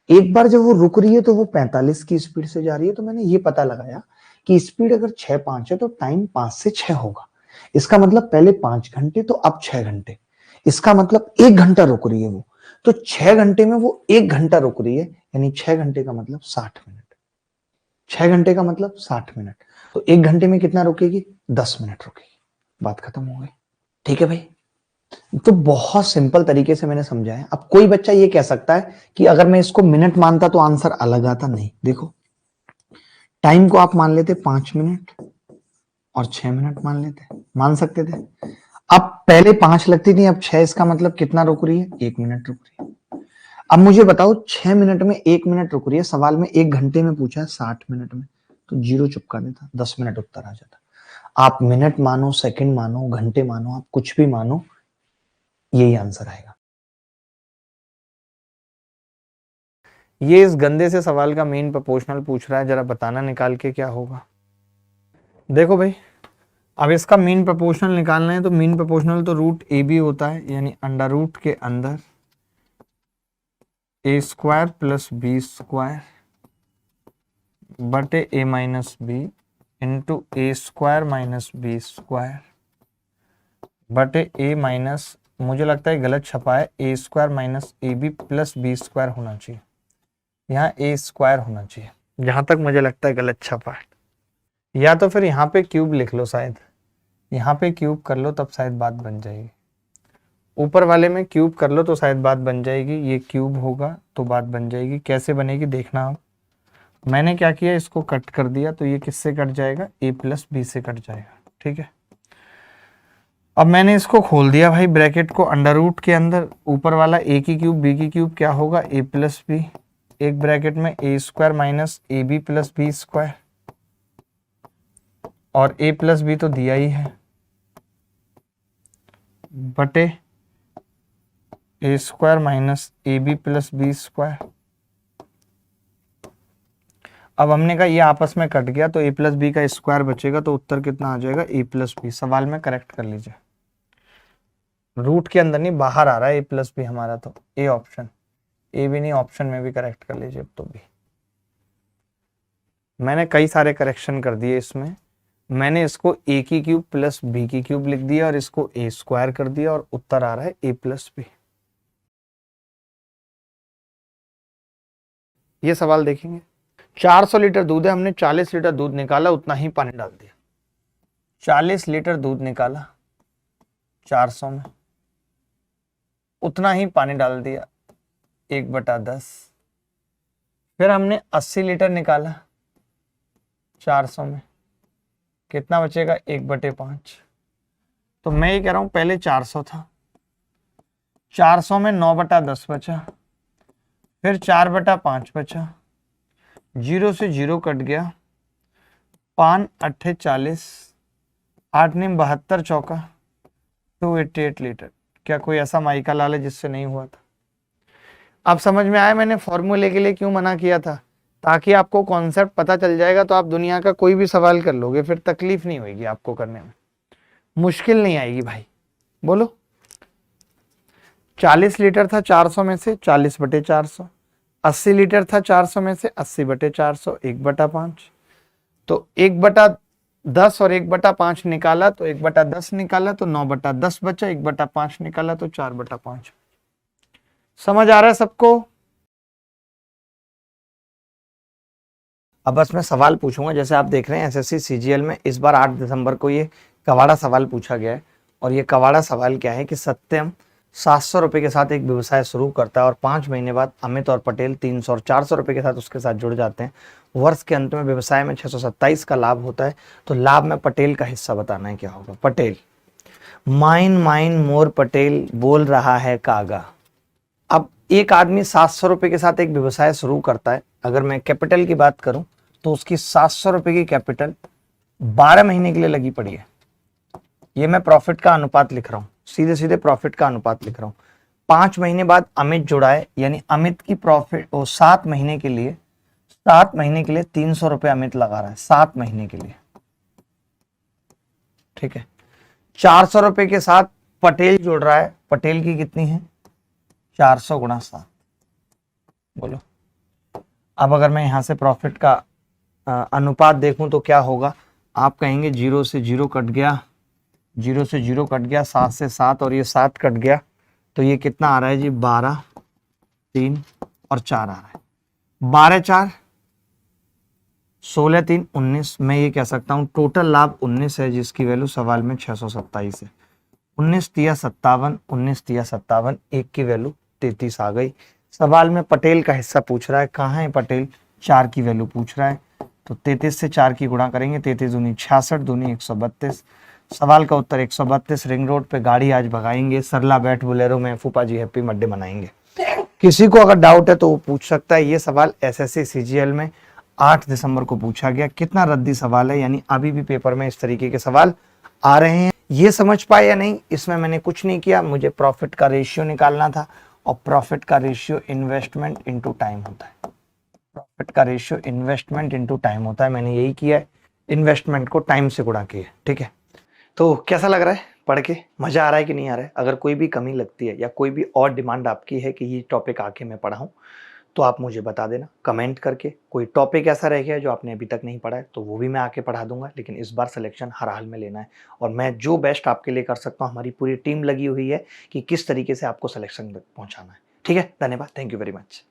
एक बार जब वो रुक रही है तो वो 45 की स्पीड से जा रही है, तो मैंने ये पता लगाया कि स्पीड अगर 6-5 है तो टाइम 5 से 6 होगा। इसका मतलब पहले 5 घंटे तो अब 6 घंटे, इसका मतलब 1 घंटा रुक रही है वो, तो 6 घंटे में वो 1 घंटा रुक रही है, यानी 6 घंटे का मतलब 60 मिनट। 6 घंटे का मतलब 60 मिनट, तो 1 घंटे में कितना रुकेगी, 10 मिनट रुकेगी। बात खत्म हो गई। ठीक है भाई, तो बहुत सिंपल तरीके से मैंने समझाया। अब कोई बच्चा ये कह सकता है कि अगर मैं इसको मिनट मानता तो आंसर अलग आता। नहीं, देखो टाइम को आप मान लेते 5 मिनट और 6 मिनट मान लेते, मान सकते थे। अब पहले 5 लगती थी, अब 6, इसका मतलब कितना रुक रही है, 1 मिनट रुक रही है। अब मुझे बताओ 6 मिनट में 1 मिनट रुक रही है, सवाल में 1 घंटे में पूछा है 60 मिनट में, तो जीरो चिपका देता, 10 मिनट उत्तर आ जाता। आप मिनट मानो, सेकंड मानो, घंटे मानो, आप कुछ भी मानो, यही आंसर आएगा। ये इस गंदे से सवाल का मेन प्रोपोर्शनल पूछ रहा है, जरा बताना निकाल के क्या होगा। देखो भाई, अब इसका मीन प्रोपोर्शनल निकालना है, तो मीन प्रोपोर्शनल तो रूट ए बी होता है, यानी अंडर रूट के अंदर A square plus B square बटे A minus B into A square minus B square बटे ए माइनस, मुझे लगता है गलत छपा है, A square minus A B plus B square होना चाहिए, यहाँ ए स्क्वायर होना चाहिए, जहां तक मुझे लगता है गलत छपा है। या तो फिर यहाँ पे क्यूब लिख लो, शायद यहाँ पे क्यूब कर लो तब शायद बात बन जाएगी, ऊपर वाले में क्यूब कर लो तो शायद बात बन जाएगी, ये क्यूब होगा तो बात बन जाएगी। कैसे बनेगी देखना आप, मैंने क्या किया, इसको कट कर दिया, तो ये किससे कट जाएगा, ए प्लस बी से कट जाएगा। ठीक है, अब मैंने इसको खोल दिया भाई ब्रैकेट को, अंडर रूट के अंदर ऊपर वाला ए की क्यूब बी की क्यूब क्या होगा, ए प्लस बी, एक ब्रैकेट में A square minus A B plus B square, और ए प्लस बी तो दिया ही है, बटे A square minus A B plus B square. अब हमने कहा ये आपस में कट गया तो ए प्लस बी का स्क्वायर बचेगा, तो उत्तर कितना आ जाएगा, ए प्लस बी। सवाल में करेक्ट कर लीजिए, रूट के अंदर नहीं बाहर आ रहा है ए प्लस बी हमारा, तो ए ऑप्शन, ए भी नहीं ऑप्शन में भी करेक्ट कर लीजिए। अब तो भी मैंने कई सारे करेक्शन कर दिए इसमें, मैंने इसको ए की क्यूब प्लस बी की क्यूब लिख दिया और इसको ए स्क्वायर कर दिया, और उत्तर आ रहा है ए प्लस बी। ये सवाल देखेंगे, 400 लीटर दूध है, हमने 40 लीटर दूध निकाला, उतना ही पानी डाल दिया। 40 लीटर दूध निकाला 400 में, उतना ही पानी डाल दिया, 1/10। फिर हमने 80 लीटर निकाला 400 में, कितना बचेगा, 1/5। तो मैं ये कह रहा हूं पहले 400 था, 400 में 9/10 बचा, फिर 4/5 बचा, 0 से 0 कट गया, 5 8 40, 8 9 72 चौका 288 लीटर। क्या कोई ऐसा माइका लाल है जिससे नहीं हुआ था? अब समझ में आया मैंने फॉर्मूले के लिए क्यों मना किया था, ताकि आपको कॉन्सेप्ट पता चल जाएगा, तो आप दुनिया का कोई भी सवाल कर लोगे, फिर तकलीफ नहीं होगी आपको करने में, मुश्किल नहीं आएगी भाई। बोलो, 40 लीटर था 400 में से, 40/400, 80 लीटर था 400 में से, 80/400, 1/5, तो 1/10 और 1/5 निकाला तो 1/10 निकाला तो 9/10 बचा, 1/5 निकाला तो 4/5। समझ आ रहा है सबको? अब बस मैं सवाल पूछूंगा, जैसे आप देख रहे हैं एसएससी सीजीएल में इस बार 8 दिसंबर को ये कवाड़ा सवाल पूछा गया है, और ये कवाड़ा सवाल क्या है कि सत्यम 700 रुपये के साथ एक व्यवसाय शुरू करता है और 5 महीने बाद अमित और पटेल 300 और 400 रुपये के साथ उसके साथ जुड़ जाते हैं। वर्ष के अंत में व्यवसाय में 627 का लाभ होता है, तो लाभ में पटेल का हिस्सा बताना है क्या होगा। पटेल, माइन माइन मोर पटेल बोल रहा है कागा। अब एक आदमी 700 रुपये के साथ एक व्यवसाय शुरू करता है, अगर मैं कैपिटल की बात करूं तो उसकी 700 रुपए की कैपिटल 12 महीने के लिए लगी पड़ी है। ये मैं प्रॉफिट का अनुपात लिख रहा हूं, सीधे सीधे प्रॉफिट का अनुपात लिख रहा हूं। 5 महीने बाद अमित जुड़ा है, यानी अमित की प्रॉफिट 7 महीने के लिए 300 रुपए अमित लगा रहा है 7 महीने के लिए, ठीक है। 400 रुपए के साथ पटेल जुड़ रहा है, पटेल की कितनी है 400 गुणा 7, बोलो। अब अगर मैं यहां से प्रॉफिट का अनुपात देखूं तो क्या होगा, आप कहेंगे 0 से 0 कट गया, 0 से 0 कट गया, 7 से 7 और ये 7 कट गया, तो ये कितना आ रहा है जी 12, 3 और 4 आ रहा है। 12 4 16 3 19, मैं ये कह सकता हूं टोटल लाभ 19 है, जिसकी वैल्यू सवाल में 627 है। 19 तिया 57, 19 तिया 57, एक की वैल्यू 33 आ गई। सवाल में पटेल का हिस्सा पूछ रहा है, कहाँ है पटेल, 4 की वैल्यू पूछ रहा है, तो 33 से 4 की गुणा करेंगे, 33 दूनी 66, दूनी 132। सवाल का उत्तर 132। रिंग रोड पे गाड़ी आज भगाएंगे, सरला बैठ बोलेरो में, फूफा जी हैप्पी बर्थडे मनाएंगे। किसी को अगर डाउट है तो वो पूछ सकता है। ये सवाल एसएससी सीजीएल में 8 दिसंबर को पूछा गया। कितना रद्दी सवाल है, यानी अभी भी पेपर में इस तरीके के सवाल आ रहे हैं। ये समझ पाए या नहीं, इसमें मैंने कुछ नहीं किया, मुझे प्रॉफिट का रेशियो निकालना था, और प्रॉफिट का रेशियो इन्वेस्टमेंट इनटू टाइम होता है। प्रॉफिट का रेशियो इन्वेस्टमेंट इनटू टाइम होता है, मैंने यही किया है, इन्वेस्टमेंट को टाइम से गुणा किया, ठीक है। तो कैसा लग रहा है पढ़ के, मजा आ रहा है कि नहीं आ रहा है? अगर कोई भी कमी लगती है या कोई भी और डिमांड आपकी है कि ये टॉपिक आके मैं पढ़ाऊं, तो आप मुझे बता देना कमेंट करके। कोई टॉपिक ऐसा रह गया जो आपने अभी तक नहीं पढ़ा है तो वो भी मैं आके पढ़ा दूंगा, लेकिन इस बार सिलेक्शन हर हाल में लेना है, और मैं जो बेस्ट आपके लिए कर सकता हूँ, हमारी पूरी टीम लगी हुई है कि किस तरीके से आपको सिलेक्शन तक पहुंचाना है, ठीक है। धन्यवाद, थैंक यू वेरी मच।